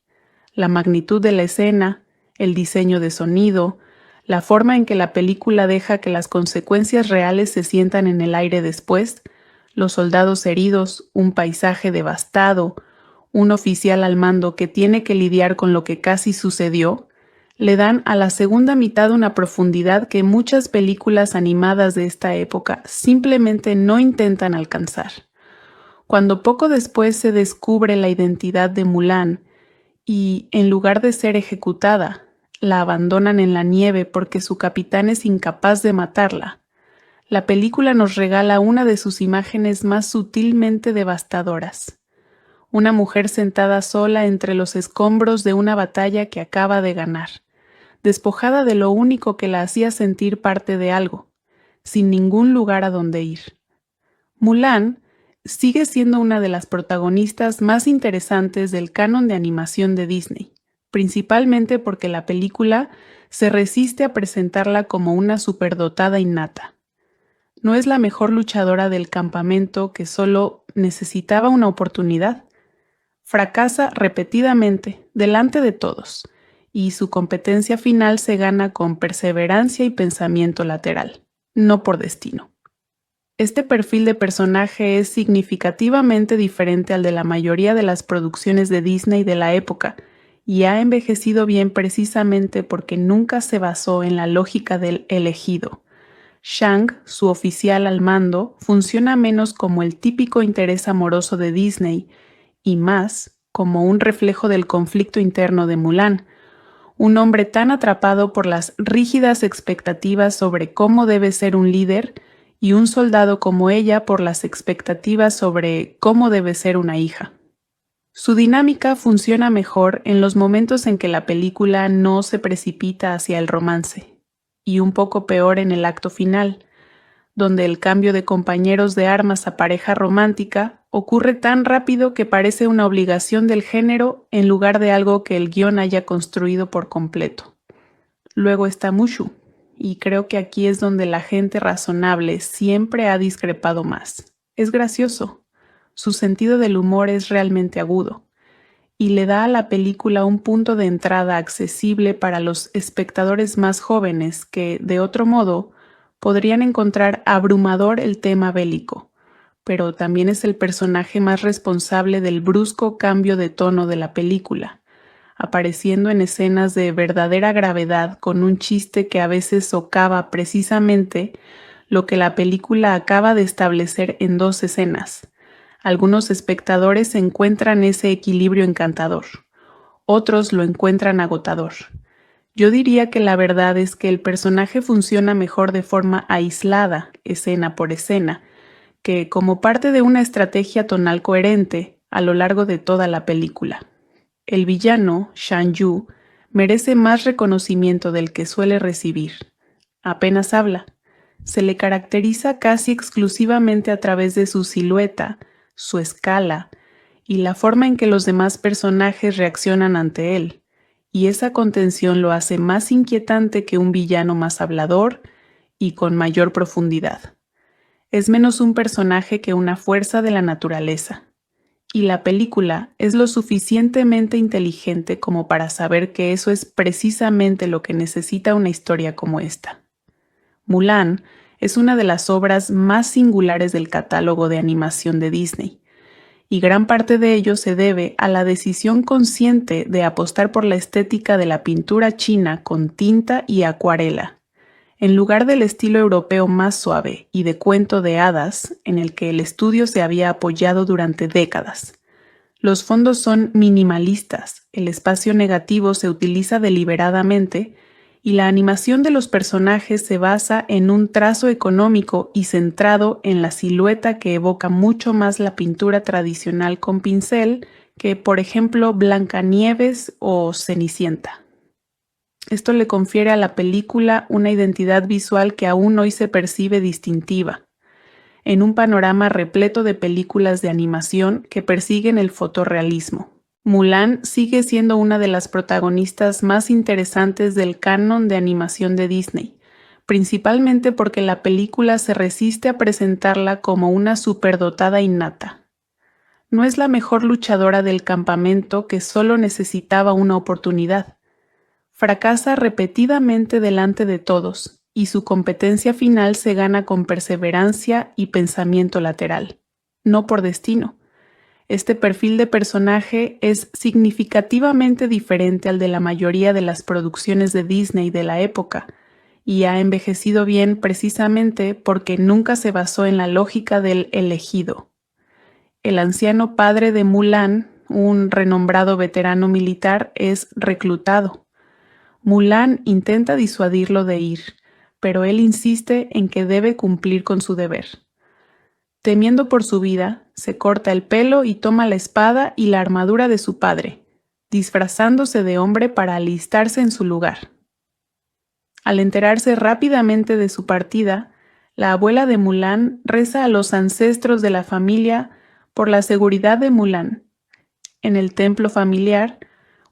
La magnitud de la escena, el diseño de sonido, la forma en que la película deja que las consecuencias reales se sientan en el aire después, los soldados heridos, un paisaje devastado, un oficial al mando que tiene que lidiar con lo que casi sucedió, le dan a la segunda mitad una profundidad que muchas películas animadas de esta época simplemente no intentan alcanzar. Cuando poco después se descubre la identidad de Mulan y, en lugar de ser ejecutada, la abandonan en la nieve porque su capitán es incapaz de matarla, la película nos regala una de sus imágenes más sutilmente devastadoras. Una mujer sentada sola entre los escombros de una batalla que acaba de ganar, despojada de lo único que la hacía sentir parte de algo, sin ningún lugar a donde ir. Mulan sigue siendo una de las protagonistas más interesantes del canon de animación de Disney, principalmente porque la película se resiste a presentarla como una superdotada innata. No es la mejor luchadora del campamento que solo necesitaba una oportunidad. Fracasa repetidamente delante de todos, y su competencia final se gana con perseverancia y pensamiento lateral, no por destino. Este perfil de personaje es significativamente diferente al de la mayoría de las producciones de Disney de la época, y ha envejecido bien precisamente porque nunca se basó en la lógica del elegido. Shang, su oficial al mando, funciona menos como el típico interés amoroso de Disney y más como un reflejo del conflicto interno de Mulan, un hombre tan atrapado por las rígidas expectativas sobre cómo debe ser un líder y un soldado como ella por las expectativas sobre cómo debe ser una hija. Su dinámica funciona mejor en los momentos en que la película no se precipita hacia el romance, y un poco peor en el acto final, donde el cambio de compañeros de armas a pareja romántica ocurre tan rápido que parece una obligación del género en lugar de algo que el guión haya construido por completo. Luego está Mushu, y creo que aquí es donde la gente razonable siempre ha discrepado más. Es gracioso, su sentido del humor es realmente agudo, y le da a la película un punto de entrada accesible para los espectadores más jóvenes que, de otro modo, podrían encontrar abrumador el tema bélico, pero también es el personaje más responsable del brusco cambio de tono de la película, apareciendo en escenas de verdadera gravedad con un chiste que a veces socava precisamente lo que la película acaba de establecer en dos escenas. Algunos espectadores encuentran ese equilibrio encantador, otros lo encuentran agotador. Yo diría que la verdad es que el personaje funciona mejor de forma aislada, escena por escena, que como parte de una estrategia tonal coherente a lo largo de toda la película. El villano, Shan Yu, merece más reconocimiento del que suele recibir. Apenas habla. Se le caracteriza casi exclusivamente a través de su silueta, su escala y la forma en que los demás personajes reaccionan ante él, y esa contención lo hace más inquietante que un villano más hablador y con mayor profundidad. Es menos un personaje que una fuerza de la naturaleza, y la película es lo suficientemente inteligente como para saber que eso es precisamente lo que necesita una historia como esta. Mulan es una de las obras más singulares del catálogo de animación de Disney, y gran parte de ello se debe a la decisión consciente de apostar por la estética de la pintura china con tinta y acuarela, en lugar del estilo europeo más suave y de cuento de hadas en el que el estudio se había apoyado durante décadas. Los fondos son minimalistas, el espacio negativo se utiliza deliberadamente y la animación de los personajes se basa en un trazo económico y centrado en la silueta que evoca mucho más la pintura tradicional con pincel que, por ejemplo, Blancanieves o Cenicienta. Esto le confiere a la película una identidad visual que aún hoy se percibe distintiva, en un panorama repleto de películas de animación que persiguen el fotorrealismo. Mulan sigue siendo una de las protagonistas más interesantes del canon de animación de Disney, principalmente porque la película se resiste a presentarla como una superdotada innata. No es la mejor luchadora del campamento que solo necesitaba una oportunidad. Fracasa repetidamente delante de todos, y su competencia final se gana con perseverancia y pensamiento lateral, no por destino. Este perfil de personaje es significativamente diferente al de la mayoría de las producciones de Disney de la época, y ha envejecido bien precisamente porque nunca se basó en la lógica del elegido. El anciano padre de Mulan, un renombrado veterano militar, es reclutado. Mulan intenta disuadirlo de ir, pero él insiste en que debe cumplir con su deber. Temiendo por su vida, se corta el pelo y toma la espada y la armadura de su padre, disfrazándose de hombre para alistarse en su lugar. Al enterarse rápidamente de su partida, la abuela de Mulan reza a los ancestros de la familia por la seguridad de Mulan. En el templo familiar,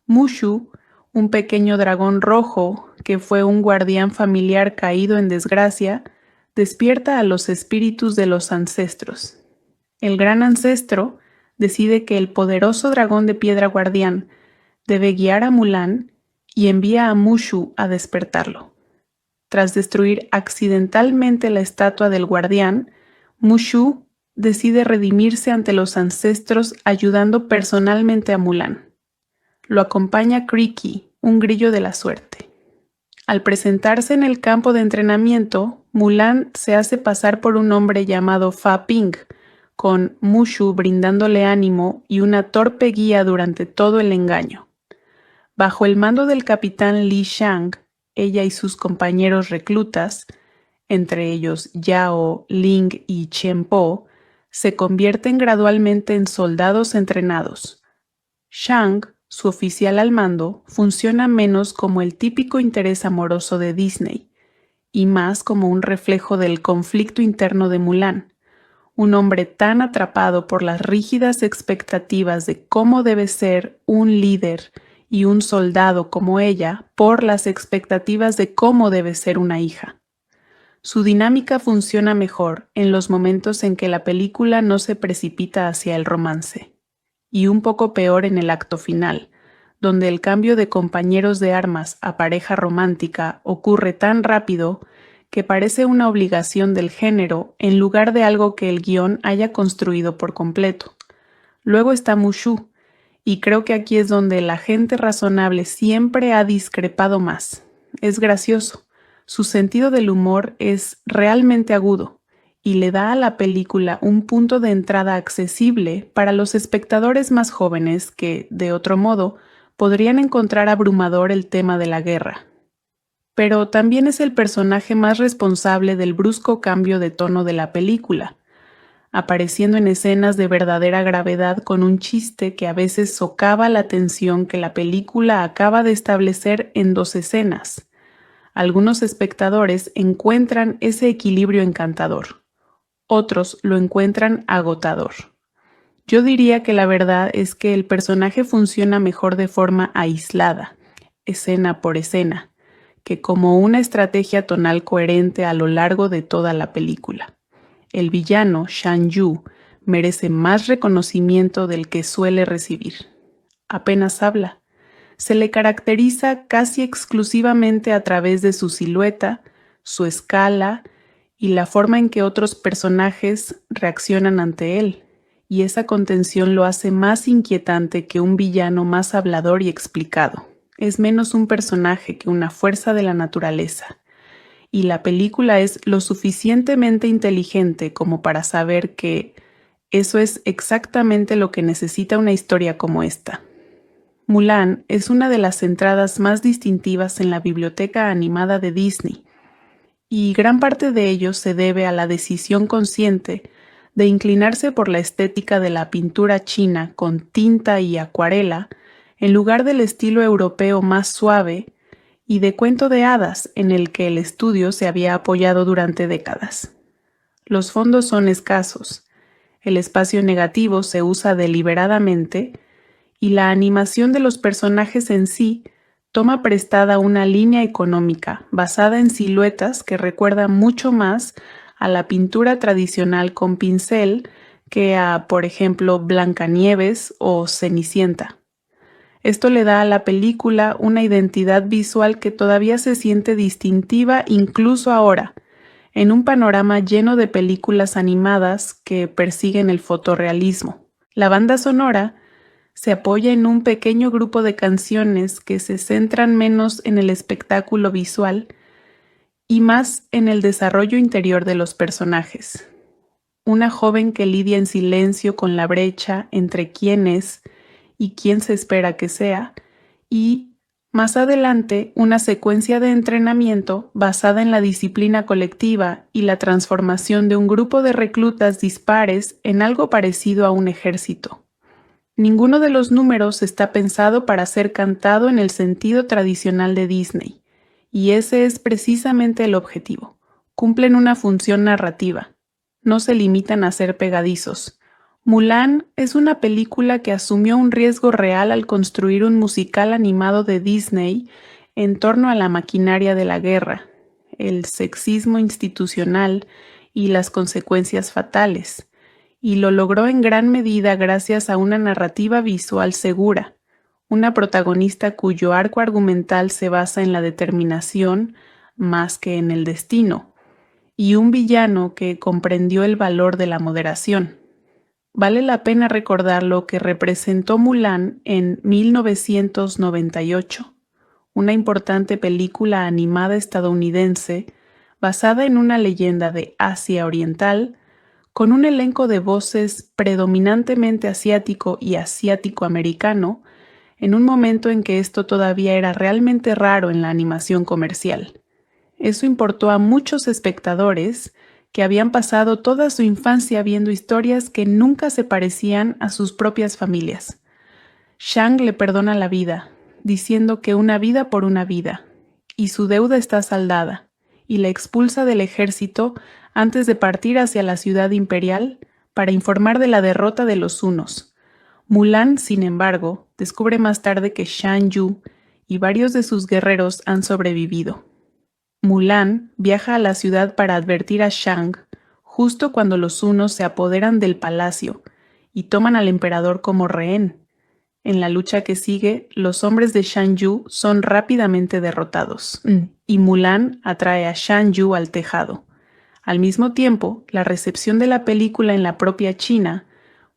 Mushu, un pequeño dragón rojo que fue un guardián familiar caído en desgracia, despierta a los espíritus de los ancestros. El gran ancestro decide que el poderoso dragón de piedra guardián debe guiar a Mulan y envía a Mushu a despertarlo. Tras destruir accidentalmente la estatua del guardián, Mushu decide redimirse ante los ancestros ayudando personalmente a Mulan. Lo acompaña Creaky, un grillo de la suerte. Al presentarse en el campo de entrenamiento, Mulan se hace pasar por un hombre llamado Fa Ping, con Mushu brindándole ánimo y una torpe guía durante todo el engaño. Bajo el mando del capitán Li Shang, ella y sus compañeros reclutas, entre ellos Yao, Ling y Chen Po, se convierten gradualmente en soldados entrenados. Shang, su oficial al mando, funciona menos como el típico interés amoroso de Disney y más como un reflejo del conflicto interno de Mulan, un hombre tan atrapado por las rígidas expectativas de cómo debe ser un líder y un soldado como ella por las expectativas de cómo debe ser una hija. Su dinámica funciona mejor en los momentos en que la película no se precipita hacia el romance, y un poco peor en el acto final, donde el cambio de compañeros de armas a pareja romántica ocurre tan rápido que parece una obligación del género en lugar de algo que el guión haya construido por completo. Luego está Mushu, y creo que aquí es donde la gente razonable siempre ha discrepado más. Es gracioso, su sentido del humor es realmente agudo, y le da a la película un punto de entrada accesible para los espectadores más jóvenes que, de otro modo, podrían encontrar abrumador el tema de la guerra. Pero también es el personaje más responsable del brusco cambio de tono de la película, apareciendo en escenas de verdadera gravedad con un chiste que a veces socava la tensión que la película acaba de establecer en 2 escenas. Algunos espectadores encuentran ese equilibrio encantador, otros lo encuentran agotador. Yo diría que la verdad es que el personaje funciona mejor de forma aislada, escena por escena, que como una estrategia tonal coherente a lo largo de toda la película. El villano, Shan Yu, merece más reconocimiento del que suele recibir. Apenas habla. Se le caracteriza casi exclusivamente a través de su silueta, su escala y la forma en que otros personajes reaccionan ante él, y esa contención lo hace más inquietante que un villano más hablador y explicado. Es menos un personaje que una fuerza de la naturaleza, y la película es lo suficientemente inteligente como para saber que eso es exactamente lo que necesita una historia como esta. Mulan es una de las entradas más distintivas en la biblioteca animada de Disney, y gran parte de ello se debe a la decisión consciente de inclinarse por la estética de la pintura china con tinta y acuarela en lugar del estilo europeo más suave y de cuento de hadas en el que el estudio se había apoyado durante décadas. Los fondos son escasos, el espacio negativo se usa deliberadamente y la animación de los personajes en sí toma prestada una línea económica basada en siluetas que recuerda mucho más a la pintura tradicional con pincel que a, por ejemplo, Blancanieves o Cenicienta. Esto le da a la película una identidad visual que todavía se siente distintiva incluso ahora, en un panorama lleno de películas animadas que persiguen el fotorrealismo. La banda sonora se apoya en un pequeño grupo de canciones que se centran menos en el espectáculo visual y más en el desarrollo interior de los personajes. Una joven que lidia en silencio con la brecha entre quién es y quién se espera que sea, y más adelante una secuencia de entrenamiento basada en la disciplina colectiva y la transformación de un grupo de reclutas dispares en algo parecido a un ejército. Ninguno de los números está pensado para ser cantado en el sentido tradicional de Disney, y ese es precisamente el objetivo. Cumplen una función narrativa, no se limitan a ser pegadizos. Mulan es una película que asumió un riesgo real al construir un musical animado de Disney en torno a la maquinaria de la guerra, el sexismo institucional y las consecuencias fatales, y lo logró en gran medida gracias a una narrativa visual segura, una protagonista cuyo arco argumental se basa en la determinación más que en el destino, y un villano que comprendió el valor de la moderación. Vale la pena recordar lo que representó Mulan en 1998, una importante película animada estadounidense basada en una leyenda de Asia Oriental, con un elenco de voces predominantemente asiático y asiático-americano, en un momento en que esto todavía era realmente raro en la animación comercial. Eso importó a muchos espectadores que habían pasado toda su infancia viendo historias que nunca se parecían a sus propias familias. Shang le perdona la vida, diciendo que una vida por una vida, y su deuda está saldada, y la expulsa del ejército antes de partir hacia la ciudad imperial para informar de la derrota de los hunos. Mulan, sin embargo, descubre más tarde que Shan Yu y varios de sus guerreros han sobrevivido. Mulan viaja a la ciudad para advertir a Shang justo cuando los hunos se apoderan del palacio y toman al emperador como rehén. En la lucha que sigue, los hombres de Shan Yu son rápidamente derrotados, y Mulan atrae a Shan Yu al tejado. Al mismo tiempo, la recepción de la película en la propia China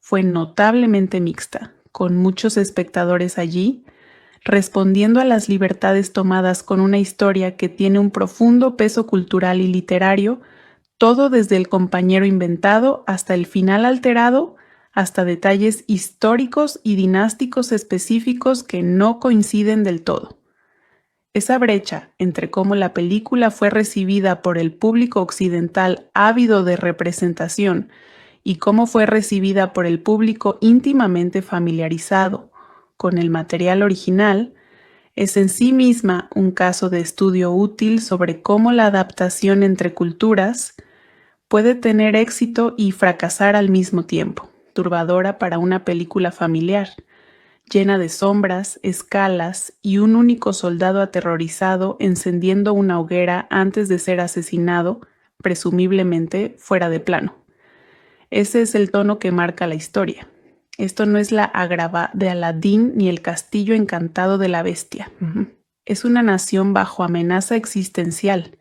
fue notablemente mixta, con muchos espectadores allí respondiendo a las libertades tomadas con una historia que tiene un profundo peso cultural y literario, todo desde el compañero inventado hasta el final alterado, hasta detalles históricos y dinásticos específicos que no coinciden del todo. Esa brecha entre cómo la película fue recibida por el público occidental ávido de representación y cómo fue recibida por el público íntimamente familiarizado con el material original, es en sí misma un caso de estudio útil sobre cómo la adaptación entre culturas puede tener éxito y fracasar al mismo tiempo, turbadora para una película familiar, llena de sombras, escalas y un único soldado aterrorizado encendiendo una hoguera antes de ser asesinado, presumiblemente fuera de plano. Ese es el tono que marca la historia. Esto no es la Agrabah de Aladín ni el castillo encantado de la bestia. Es una nación bajo amenaza existencial,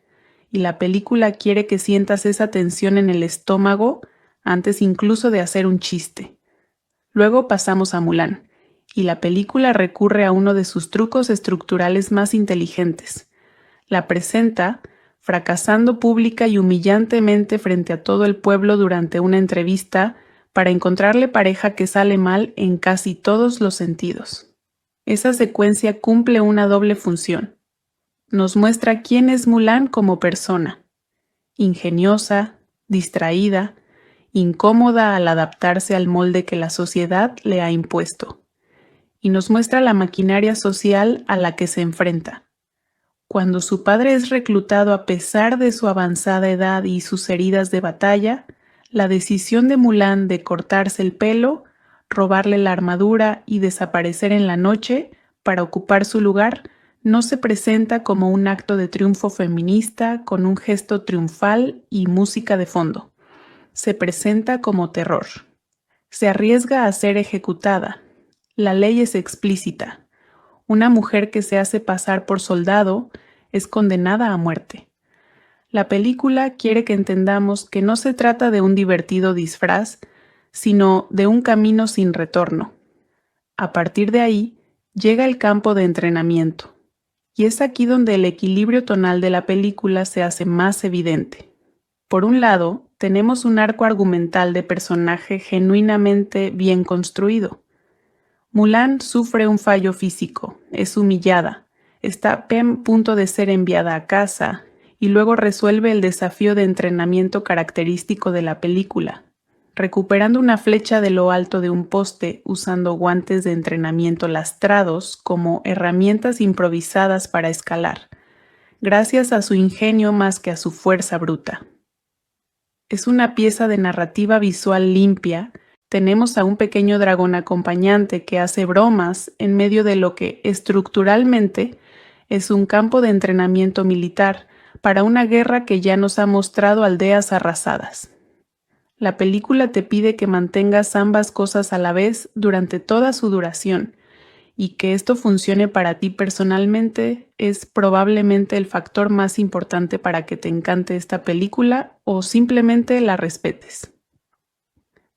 y la película quiere que sientas esa tensión en el estómago antes incluso de hacer un chiste. Luego pasamos a Mulan, y la película recurre a uno de sus trucos estructurales más inteligentes. La presenta fracasando pública y humillantemente frente a todo el pueblo durante una entrevista para encontrarle pareja que sale mal en casi todos los sentidos. Esa secuencia cumple una doble función. Nos muestra quién es Mulan como persona: ingeniosa, distraída, incómoda al adaptarse al molde que la sociedad le ha impuesto. Y nos muestra la maquinaria social a la que se enfrenta. Cuando su padre es reclutado a pesar de su avanzada edad y sus heridas de batalla, la decisión de Mulan de cortarse el pelo, robarle la armadura y desaparecer en la noche para ocupar su lugar no se presenta como un acto de triunfo feminista con un gesto triunfal y música de fondo. Se presenta como terror. Se arriesga a ser ejecutada. La ley es explícita. Una mujer que se hace pasar por soldado es condenada a muerte. La película quiere que entendamos que no se trata de un divertido disfraz, sino de un camino sin retorno. A partir de ahí, llega el campo de entrenamiento, y es aquí donde el equilibrio tonal de la película se hace más evidente. Por un lado, tenemos un arco argumental de personaje genuinamente bien construido. Mulan sufre un fallo físico, es humillada, está a punto de ser enviada a casa y luego resuelve el desafío de entrenamiento característico de la película, recuperando una flecha de lo alto de un poste usando guantes de entrenamiento lastrados como herramientas improvisadas para escalar, gracias a su ingenio más que a su fuerza bruta. Es una pieza de narrativa visual limpia. Tenemos a un pequeño dragón acompañante que hace bromas en medio de lo que estructuralmente es un campo de entrenamiento militar para una guerra que ya nos ha mostrado aldeas arrasadas. La película te pide que mantengas ambas cosas a la vez durante toda su duración, y que esto funcione para ti personalmente es probablemente el factor más importante para que te encante esta película o simplemente la respetes.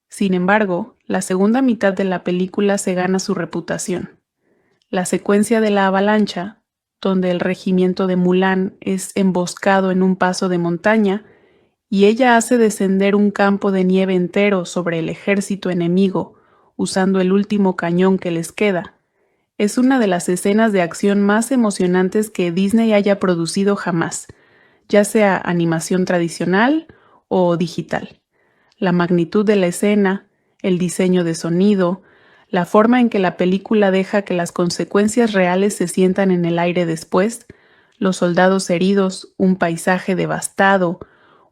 Sin embargo, la segunda mitad de la película se gana su reputación. La secuencia de la avalancha, donde el regimiento de Mulan es emboscado en un paso de montaña y ella hace descender un campo de nieve entero sobre el ejército enemigo usando el último cañón que les queda, es una de las escenas de acción más emocionantes que Disney haya producido jamás, ya sea animación tradicional o digital. La magnitud de la escena, el diseño de sonido, la forma en que la película deja que las consecuencias reales se sientan en el aire después, los soldados heridos, un paisaje devastado,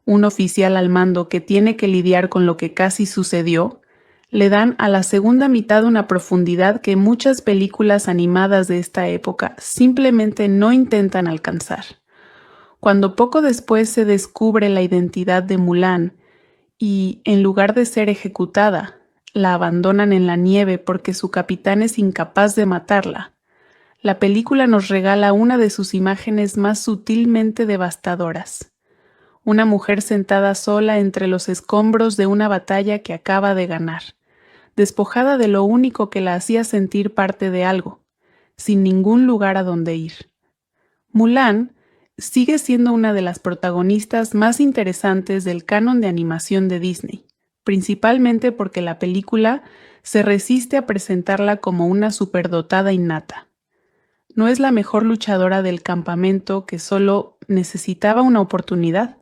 un oficial al mando que tiene que lidiar con lo que casi sucedió, le dan a la segunda mitad una profundidad que muchas películas animadas de esta época simplemente no intentan alcanzar. Cuando poco después se descubre la identidad de Mulan y, en lugar de ser ejecutada, la abandonan en la nieve porque su capitán es incapaz de matarla, la película nos regala una de sus imágenes más sutilmente devastadoras. Una mujer sentada sola entre los escombros de una batalla que acaba de ganar, despojada de lo único que la hacía sentir parte de algo, sin ningún lugar a donde ir. Mulan sigue siendo una de las protagonistas más interesantes del canon de animación de Disney, principalmente porque la película se resiste a presentarla como una superdotada innata. No es la mejor luchadora del campamento que solo necesitaba una oportunidad.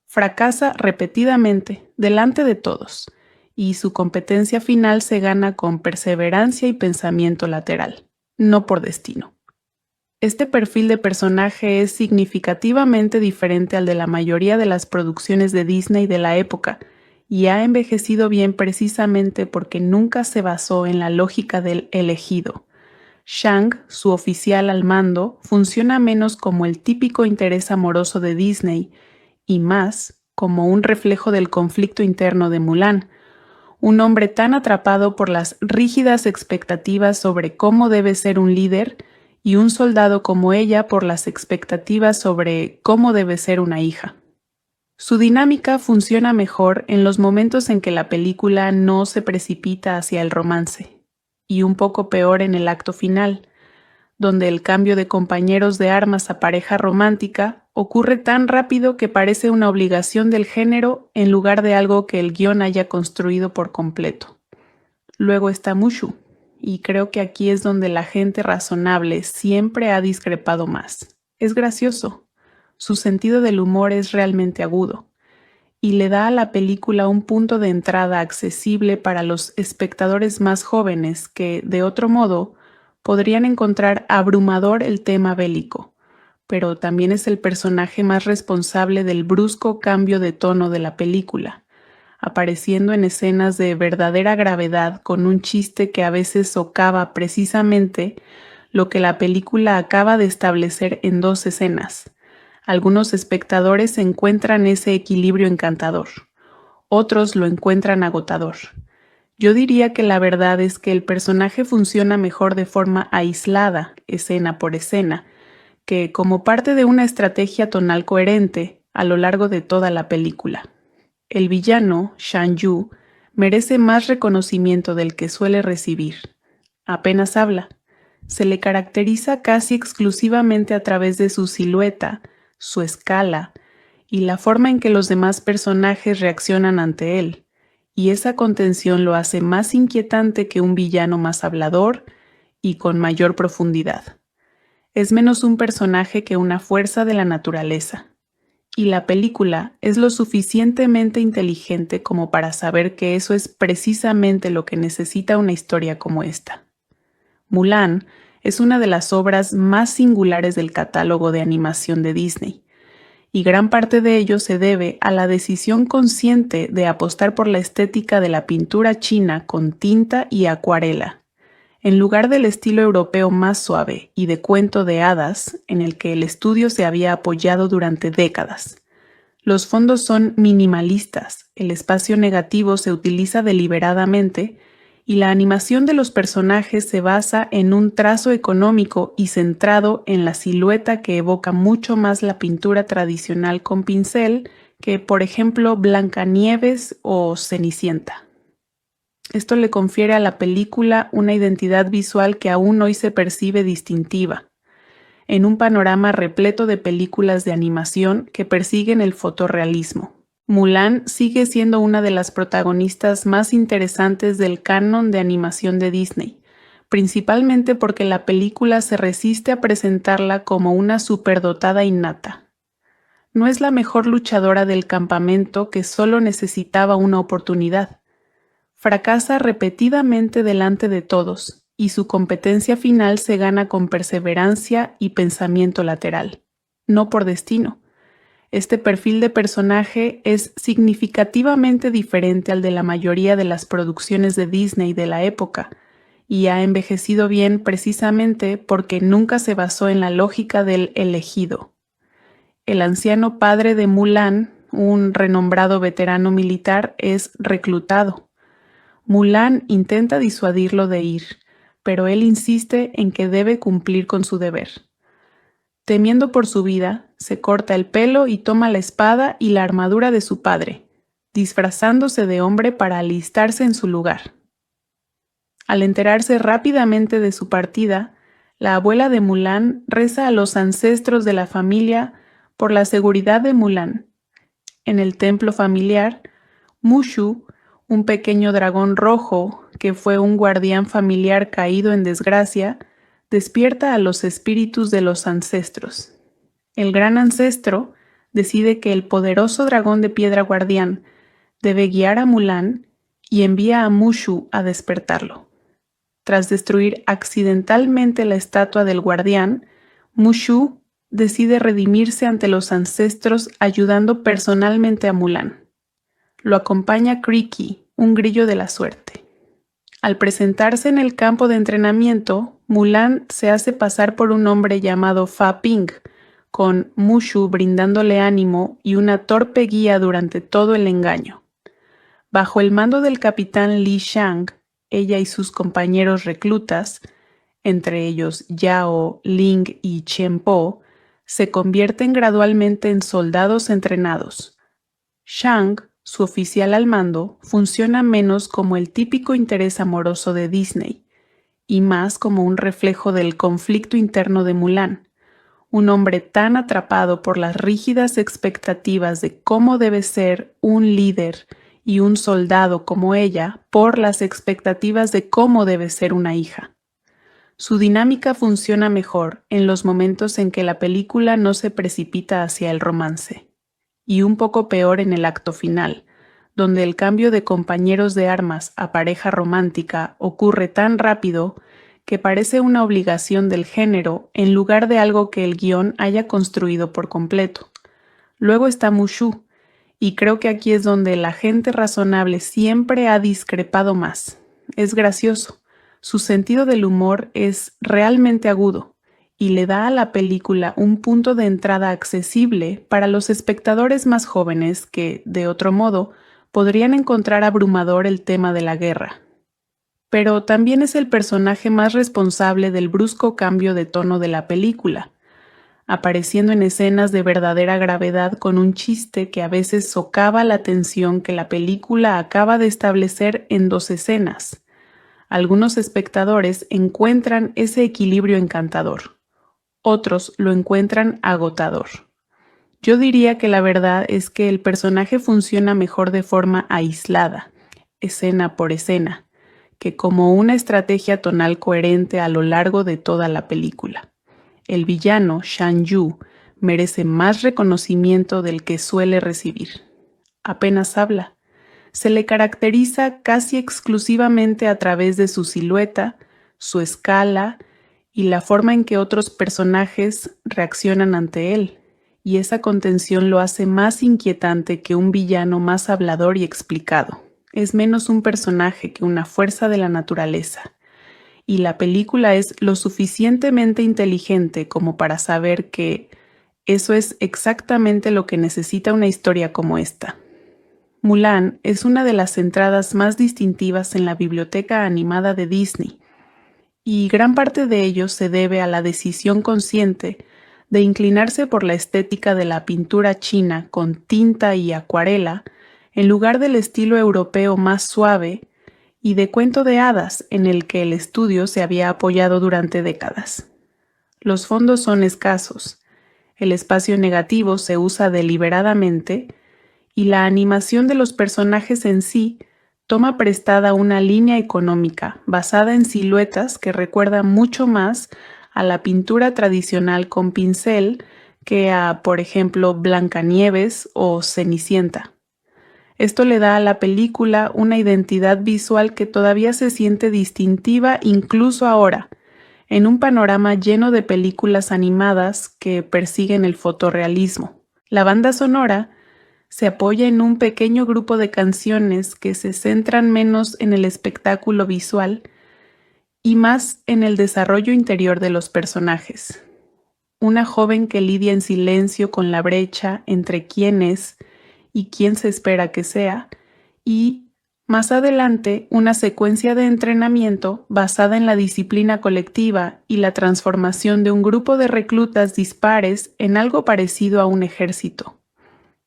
Fracasa repetidamente delante de todos, y su competencia final se gana con perseverancia y pensamiento lateral, no por destino. Este perfil de personaje es significativamente diferente al de la mayoría de las producciones de Disney de la época y ha envejecido bien precisamente porque nunca se basó en la lógica del elegido. Shang, su oficial al mando, funciona menos como el típico interés amoroso de Disney y más como un reflejo del conflicto interno de Mulan, un hombre tan atrapado por las rígidas expectativas sobre cómo debe ser un líder y un soldado como ella por las expectativas sobre cómo debe ser una hija. Su dinámica funciona mejor en los momentos en que la película no se precipita hacia el romance, y un poco peor en el acto final, donde el cambio de compañeros de armas a pareja romántica ocurre tan rápido que parece una obligación del género en lugar de algo que el guión haya construido por completo. Luego está Mushu, y creo que aquí es donde la gente razonable siempre ha discrepado más. Es gracioso, su sentido del humor es realmente agudo, y le da a la película un punto de entrada accesible para los espectadores más jóvenes que, de otro modo, podrían encontrar abrumador el tema bélico, pero también es el personaje más responsable del brusco cambio de tono de la película, apareciendo en escenas de verdadera gravedad con un chiste que a veces socava precisamente lo que la película acaba de establecer en 2 escenas. Algunos espectadores encuentran ese equilibrio encantador, otros lo encuentran agotador. Yo diría que la verdad es que el personaje funciona mejor de forma aislada, escena por escena, que como parte de una estrategia tonal coherente a lo largo de toda la película. El villano, Shan Yu, merece más reconocimiento del que suele recibir. Apenas habla. Se le caracteriza casi exclusivamente a través de su silueta, su escala y la forma en que los demás personajes reaccionan ante él, y esa contención lo hace más inquietante que un villano más hablador y con mayor profundidad. Es menos un personaje que una fuerza de la naturaleza. Y la película es lo suficientemente inteligente como para saber que eso es precisamente lo que necesita una historia como esta. Mulan es una de las obras más singulares del catálogo de animación de Disney, y gran parte de ello se debe a la decisión consciente de apostar por la estética de la pintura china con tinta y acuarela, en lugar del estilo europeo más suave y de cuento de hadas en el que el estudio se había apoyado durante décadas. Los fondos son minimalistas, el espacio negativo se utiliza deliberadamente y la animación de los personajes se basa en un trazo económico y centrado en la silueta que evoca mucho más la pintura tradicional con pincel que, por ejemplo, Blancanieves o Cenicienta. Esto le confiere a la película una identidad visual que aún hoy se percibe distintiva, en un panorama repleto de películas de animación que persiguen el fotorrealismo. Mulan sigue siendo una de las protagonistas más interesantes del canon de animación de Disney, principalmente porque la película se resiste a presentarla como una superdotada innata. No es la mejor luchadora del campamento que solo necesitaba una oportunidad. Fracasa repetidamente delante de todos, y su competencia final se gana con perseverancia y pensamiento lateral, no por destino. Este perfil de personaje es significativamente diferente al de la mayoría de las producciones de Disney de la época, y ha envejecido bien precisamente porque nunca se basó en la lógica del elegido. El anciano padre de Mulan, un renombrado veterano militar, es reclutado. Mulan intenta disuadirlo de ir, pero él insiste en que debe cumplir con su deber. Temiendo por su vida, se corta el pelo y toma la espada y la armadura de su padre, disfrazándose de hombre para alistarse en su lugar. Al enterarse rápidamente de su partida, la abuela de Mulan reza a los ancestros de la familia por la seguridad de Mulan. En el templo familiar, Mushu, un pequeño dragón rojo que fue un guardián familiar caído en desgracia, despierta a los espíritus de los ancestros. El gran ancestro decide que el poderoso dragón de piedra guardián debe guiar a Mulan y envía a Mushu a despertarlo. Tras destruir accidentalmente la estatua del guardián, Mushu decide redimirse ante los ancestros ayudando personalmente a Mulan. Lo acompaña Creaky, un grillo de la suerte. Al presentarse en el campo de entrenamiento, Mulan se hace pasar por un hombre llamado Fa Ping, con Mushu brindándole ánimo y una torpe guía durante todo el engaño. Bajo el mando del capitán Li Shang, ella y sus compañeros reclutas, entre ellos Yao, Ling y Qianpo, se convierten gradualmente en soldados entrenados. Shang, su oficial al mando, funciona menos como el típico interés amoroso de Disney y más como un reflejo del conflicto interno de Mulan, un hombre tan atrapado por las rígidas expectativas de cómo debe ser un líder y un soldado como ella por las expectativas de cómo debe ser una hija. Su dinámica funciona mejor en los momentos en que la película no se precipita hacia el romance, y un poco peor en el acto final, donde el cambio de compañeros de armas a pareja romántica ocurre tan rápido que parece una obligación del género en lugar de algo que el guión haya construido por completo. Luego está Mushu, y creo que aquí es donde la gente razonable siempre ha discrepado más. Es gracioso. Su sentido del humor es realmente agudo y le da a la película un punto de entrada accesible para los espectadores más jóvenes que, de otro modo, podrían encontrar abrumador el tema de la guerra. Pero también es el personaje más responsable del brusco cambio de tono de la película, apareciendo en escenas de verdadera gravedad con un chiste que a veces socava la tensión que la película acaba de establecer en 2 escenas. Algunos espectadores encuentran ese equilibrio encantador, otros lo encuentran agotador. Yo diría que la verdad es que el personaje funciona mejor de forma aislada, escena por escena, que como una estrategia tonal coherente a lo largo de toda la película. El villano, Shan Yu, merece más reconocimiento del que suele recibir. Apenas habla. Se le caracteriza casi exclusivamente a través de su silueta, su escala y la forma en que otros personajes reaccionan ante él, y esa contención lo hace más inquietante que un villano más hablador y explicado. Es menos un personaje que una fuerza de la naturaleza, y la película es lo suficientemente inteligente como para saber que eso es exactamente lo que necesita una historia como esta. Mulan es una de las entradas más distintivas en la biblioteca animada de Disney, y gran parte de ello se debe a la decisión consciente de inclinarse por la estética de la pintura china con tinta y acuarela en lugar del estilo europeo más suave y de cuento de hadas en el que el estudio se había apoyado durante décadas. Los fondos son escasos, el espacio negativo se usa deliberadamente y la animación de los personajes en sí toma prestada una línea económica basada en siluetas que recuerda mucho más a la pintura tradicional con pincel que a, por ejemplo, Blancanieves o Cenicienta. Esto le da a la película una identidad visual que todavía se siente distintiva incluso ahora, en un panorama lleno de películas animadas que persiguen el fotorrealismo. La banda sonora se apoya en un pequeño grupo de canciones que se centran menos en el espectáculo visual y más en el desarrollo interior de los personajes. Una joven que lidia en silencio con la brecha entre quién es y quién se espera que sea, y más adelante una secuencia de entrenamiento basada en la disciplina colectiva y la transformación de un grupo de reclutas dispares en algo parecido a un ejército.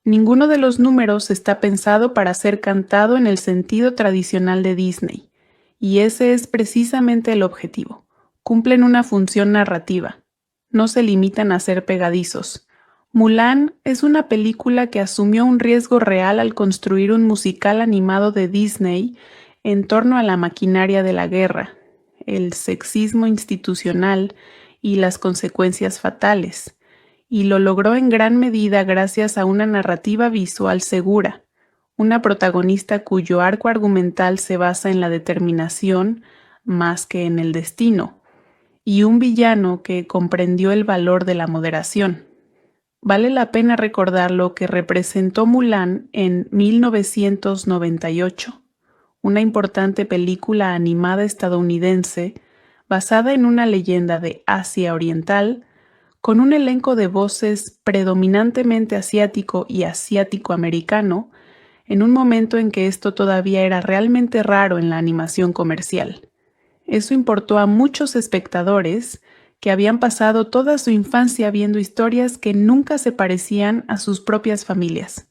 Ninguno de los números está pensado para ser cantado en el sentido tradicional de Disney, y ese es precisamente el objetivo. Cumplen una función narrativa. No se limitan a ser pegadizos. Mulan es una película que asumió un riesgo real al construir un musical animado de Disney en torno a la maquinaria de la guerra, el sexismo institucional y las consecuencias fatales, y lo logró en gran medida gracias a una narrativa visual segura, una protagonista cuyo arco argumental se basa en la determinación más que en el destino, y un villano que comprendió el valor de la moderación. Vale la pena recordar lo que representó Mulan en 1998, una importante película animada estadounidense basada en una leyenda de Asia Oriental, con un elenco de voces predominantemente asiático y asiático-americano, en un momento en que esto todavía era realmente raro en la animación comercial. Eso importó a muchos espectadores que habían pasado toda su infancia viendo historias que nunca se parecían a sus propias familias.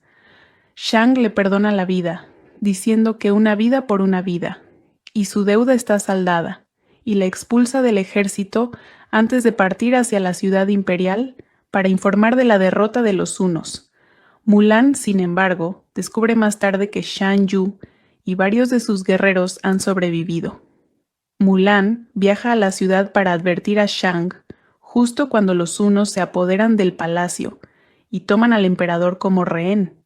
Shang le perdona la vida, diciendo que una vida por una vida, y su deuda está saldada, y la expulsa del ejército antes de partir hacia la ciudad imperial para informar de la derrota de los hunos. Mulan, sin embargo, descubre más tarde que Shan Yu y varios de sus guerreros han sobrevivido. Mulan viaja a la ciudad para advertir a Shang justo cuando los hunos se apoderan del palacio y toman al emperador como rehén.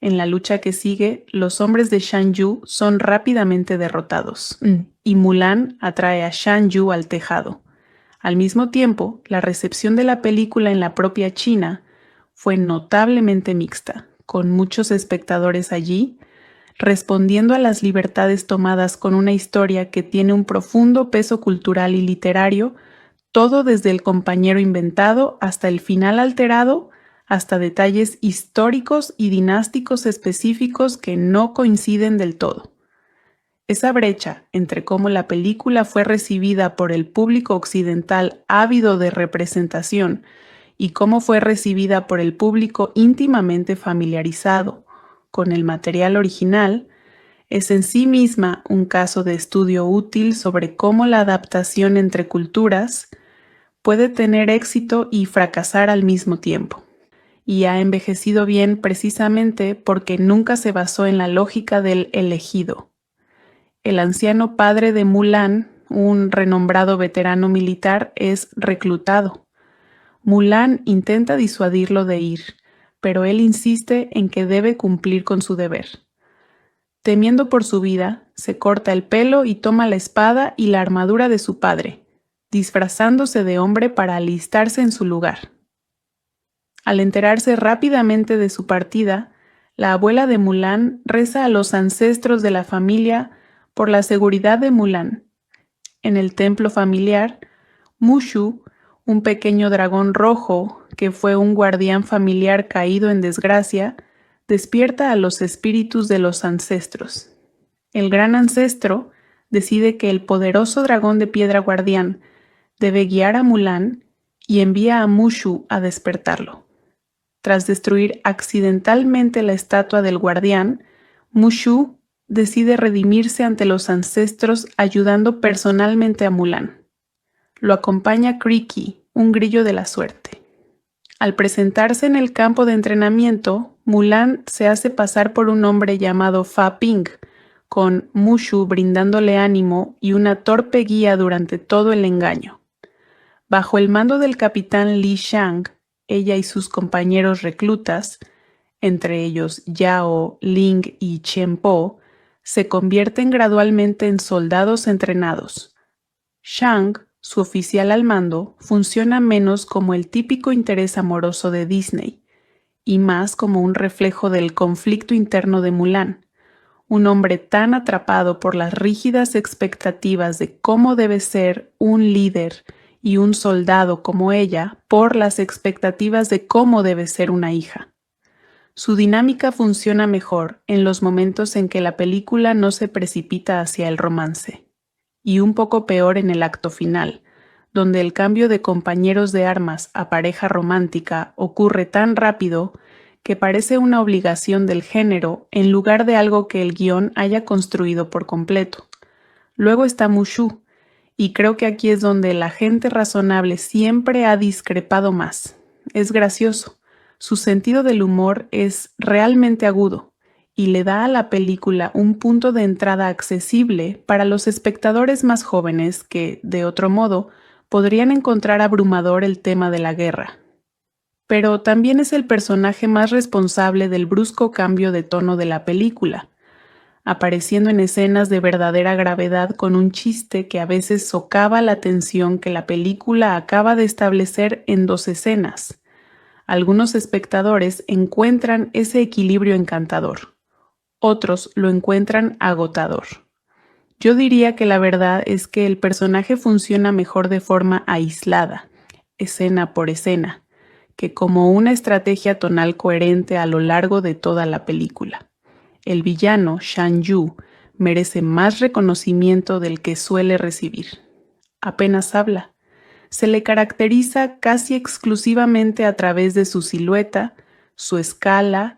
En la lucha que sigue, los hombres de Shan Yu son rápidamente derrotados y Mulan atrae a Shan Yu al tejado. Al mismo tiempo, la recepción de la película en la propia China fue notablemente mixta, con muchos espectadores allí respondiendo a las libertades tomadas con una historia que tiene un profundo peso cultural y literario, todo desde el compañero inventado hasta el final alterado, hasta detalles históricos y dinásticos específicos que no coinciden del todo. Esa brecha entre cómo la película fue recibida por el público occidental ávido de representación y cómo fue recibida por el público íntimamente familiarizado con el material original, es en sí misma un caso de estudio útil sobre cómo la adaptación entre culturas puede tener éxito y fracasar al mismo tiempo. Y ha envejecido bien precisamente porque nunca se basó en la lógica del elegido. El anciano padre de Mulan, un renombrado veterano militar, es reclutado. Mulan intenta disuadirlo de ir, pero él insiste en que debe cumplir con su deber. Temiendo por su vida, se corta el pelo y toma la espada y la armadura de su padre, disfrazándose de hombre para alistarse en su lugar. Al enterarse rápidamente de su partida, la abuela de Mulan reza a los ancestros de la familia por la seguridad de Mulan. En el templo familiar, Mushu, un pequeño dragón rojo que fue un guardián familiar caído en desgracia, despierta a los espíritus de los ancestros. El gran ancestro decide que el poderoso dragón de piedra guardián debe guiar a Mulan y envía a Mushu a despertarlo. Tras destruir accidentalmente la estatua del guardián, Mushu decide redimirse ante los ancestros ayudando personalmente a Mulan. Lo acompaña Creaky, un grillo de la suerte. Al presentarse en el campo de entrenamiento, Mulan se hace pasar por un hombre llamado Fa Ping, con Mushu brindándole ánimo y una torpe guía durante todo el engaño. Bajo el mando del capitán Li Shang, ella y sus compañeros reclutas, entre ellos Yao, Ling y Chen Po, se convierten gradualmente en soldados entrenados. Shang, su oficial al mando, funciona menos como el típico interés amoroso de Disney y más como un reflejo del conflicto interno de Mulan, un hombre tan atrapado por las rígidas expectativas de cómo debe ser un líder y un soldado como ella por las expectativas de cómo debe ser una hija. Su dinámica funciona mejor en los momentos en que la película no se precipita hacia el romance, y un poco peor en el acto final, donde el cambio de compañeros de armas a pareja romántica ocurre tan rápido que parece una obligación del género en lugar de algo que el guión haya construido por completo. Luego está Mushu, y creo que aquí es donde la gente razonable siempre ha discrepado más. Es gracioso. Su sentido del humor es realmente agudo y le da a la película un punto de entrada accesible para los espectadores más jóvenes que, de otro modo, podrían encontrar abrumador el tema de la guerra. Pero también es el personaje más responsable del brusco cambio de tono de la película, apareciendo en escenas de verdadera gravedad con un chiste que a veces socava la tensión que la película acaba de establecer en 2 escenas. Algunos espectadores encuentran ese equilibrio encantador, otros lo encuentran agotador. Yo diría que la verdad es que el personaje funciona mejor de forma aislada, escena por escena, que como una estrategia tonal coherente a lo largo de toda la película. El villano, Shan Yu, merece más reconocimiento del que suele recibir. Apenas habla. Se le caracteriza casi exclusivamente a través de su silueta, su escala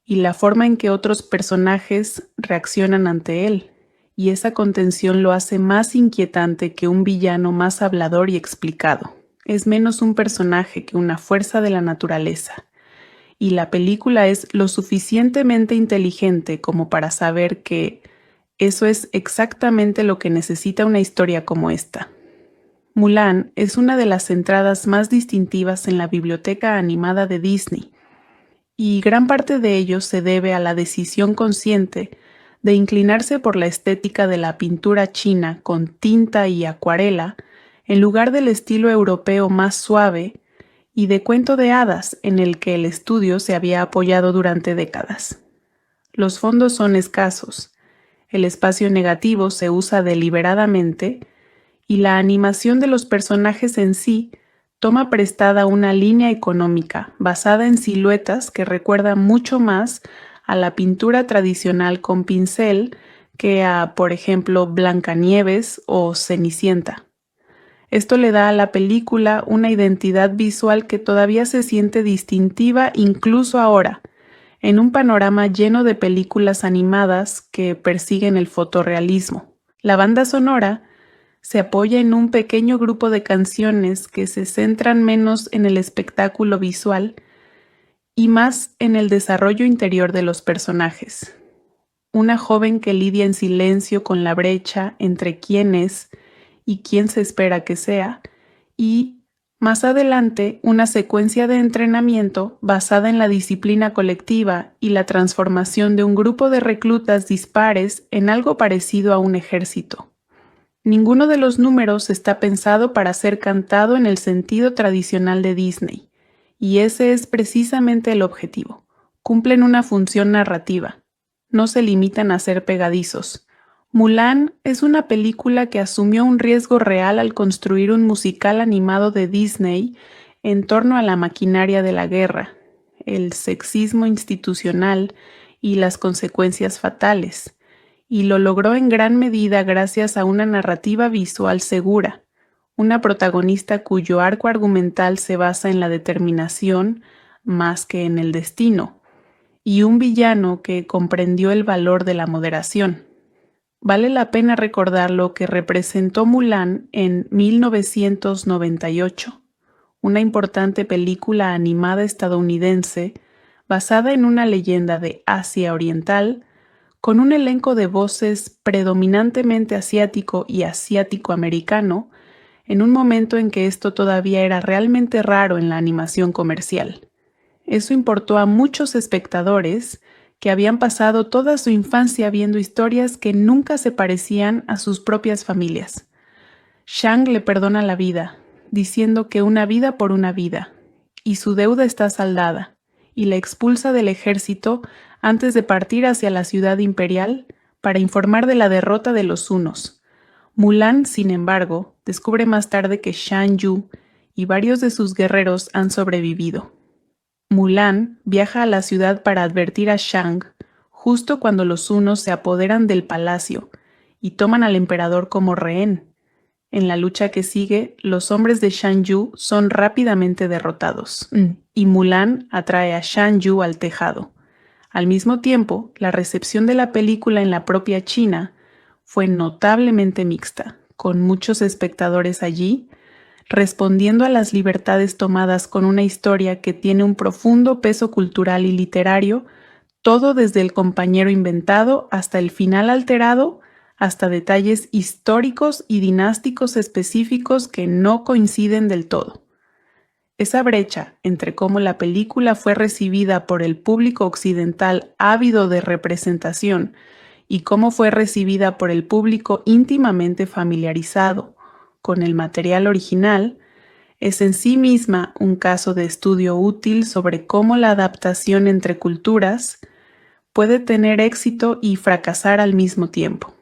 y la forma en que otros personajes reaccionan ante él, y esa contención lo hace más inquietante que un villano más hablador y explicado. Es menos un personaje que una fuerza de la naturaleza, y la película es lo suficientemente inteligente como para saber que eso es exactamente lo que necesita una historia como esta. Mulan es una de las entradas más distintivas en la biblioteca animada de Disney, y gran parte de ello se debe a la decisión consciente de inclinarse por la estética de la pintura china con tinta y acuarela en lugar del estilo europeo más suave y de cuento de hadas en el que el estudio se había apoyado durante décadas. Los fondos son escasos, el espacio negativo se usa deliberadamente y la animación de los personajes en sí toma prestada una línea económica basada en siluetas que recuerda mucho más a la pintura tradicional con pincel que a, por ejemplo, Blancanieves o Cenicienta. Esto le da a la película una identidad visual que todavía se siente distintiva incluso ahora, en un panorama lleno de películas animadas que persiguen el fotorrealismo. La banda sonora se apoya en un pequeño grupo de canciones que se centran menos en el espectáculo visual y más en el desarrollo interior de los personajes. Una joven que lidia en silencio con la brecha entre quién es y quién se espera que sea, y más adelante una secuencia de entrenamiento basada en la disciplina colectiva y la transformación de un grupo de reclutas dispares en algo parecido a un ejército. Ninguno de los números está pensado para ser cantado en el sentido tradicional de Disney, y ese es precisamente el objetivo. Cumplen una función narrativa, no se limitan a ser pegadizos. Mulan es una película que asumió un riesgo real al construir un musical animado de Disney en torno a la maquinaria de la guerra, el sexismo institucional y las consecuencias fatales, y lo logró en gran medida gracias a una narrativa visual segura, una protagonista cuyo arco argumental se basa en la determinación más que en el destino, y un villano que comprendió el valor de la moderación. Vale la pena recordar lo que representó Mulan en 1998, una importante película animada estadounidense basada en una leyenda de Asia Oriental, con un elenco de voces predominantemente asiático y asiático-americano, en un momento en que esto todavía era realmente raro en la animación comercial. Eso importó a muchos espectadores que habían pasado toda su infancia viendo historias que nunca se parecían a sus propias familias. Shang le perdona la vida, diciendo que una vida por una vida, y su deuda está saldada, y la expulsa del ejército antes de partir hacia la ciudad imperial para informar de la derrota de los hunos. Mulan, sin embargo, descubre más tarde que Shan Yu y varios de sus guerreros han sobrevivido. Mulan viaja a la ciudad para advertir a Shang justo cuando los hunos se apoderan del palacio y toman al emperador como rehén. En la lucha que sigue, los hombres de Shan Yu son rápidamente derrotados, y Mulan atrae a Shan Yu al tejado. Al mismo tiempo, la recepción de la película en la propia China fue notablemente mixta, con muchos espectadores allí respondiendo a las libertades tomadas con una historia que tiene un profundo peso cultural y literario, todo desde el compañero inventado hasta el final alterado, hasta detalles históricos y dinásticos específicos que no coinciden del todo. Esa brecha entre cómo la película fue recibida por el público occidental ávido de representación y cómo fue recibida por el público íntimamente familiarizado con el material original, es en sí misma un caso de estudio útil sobre cómo la adaptación entre culturas puede tener éxito y fracasar al mismo tiempo.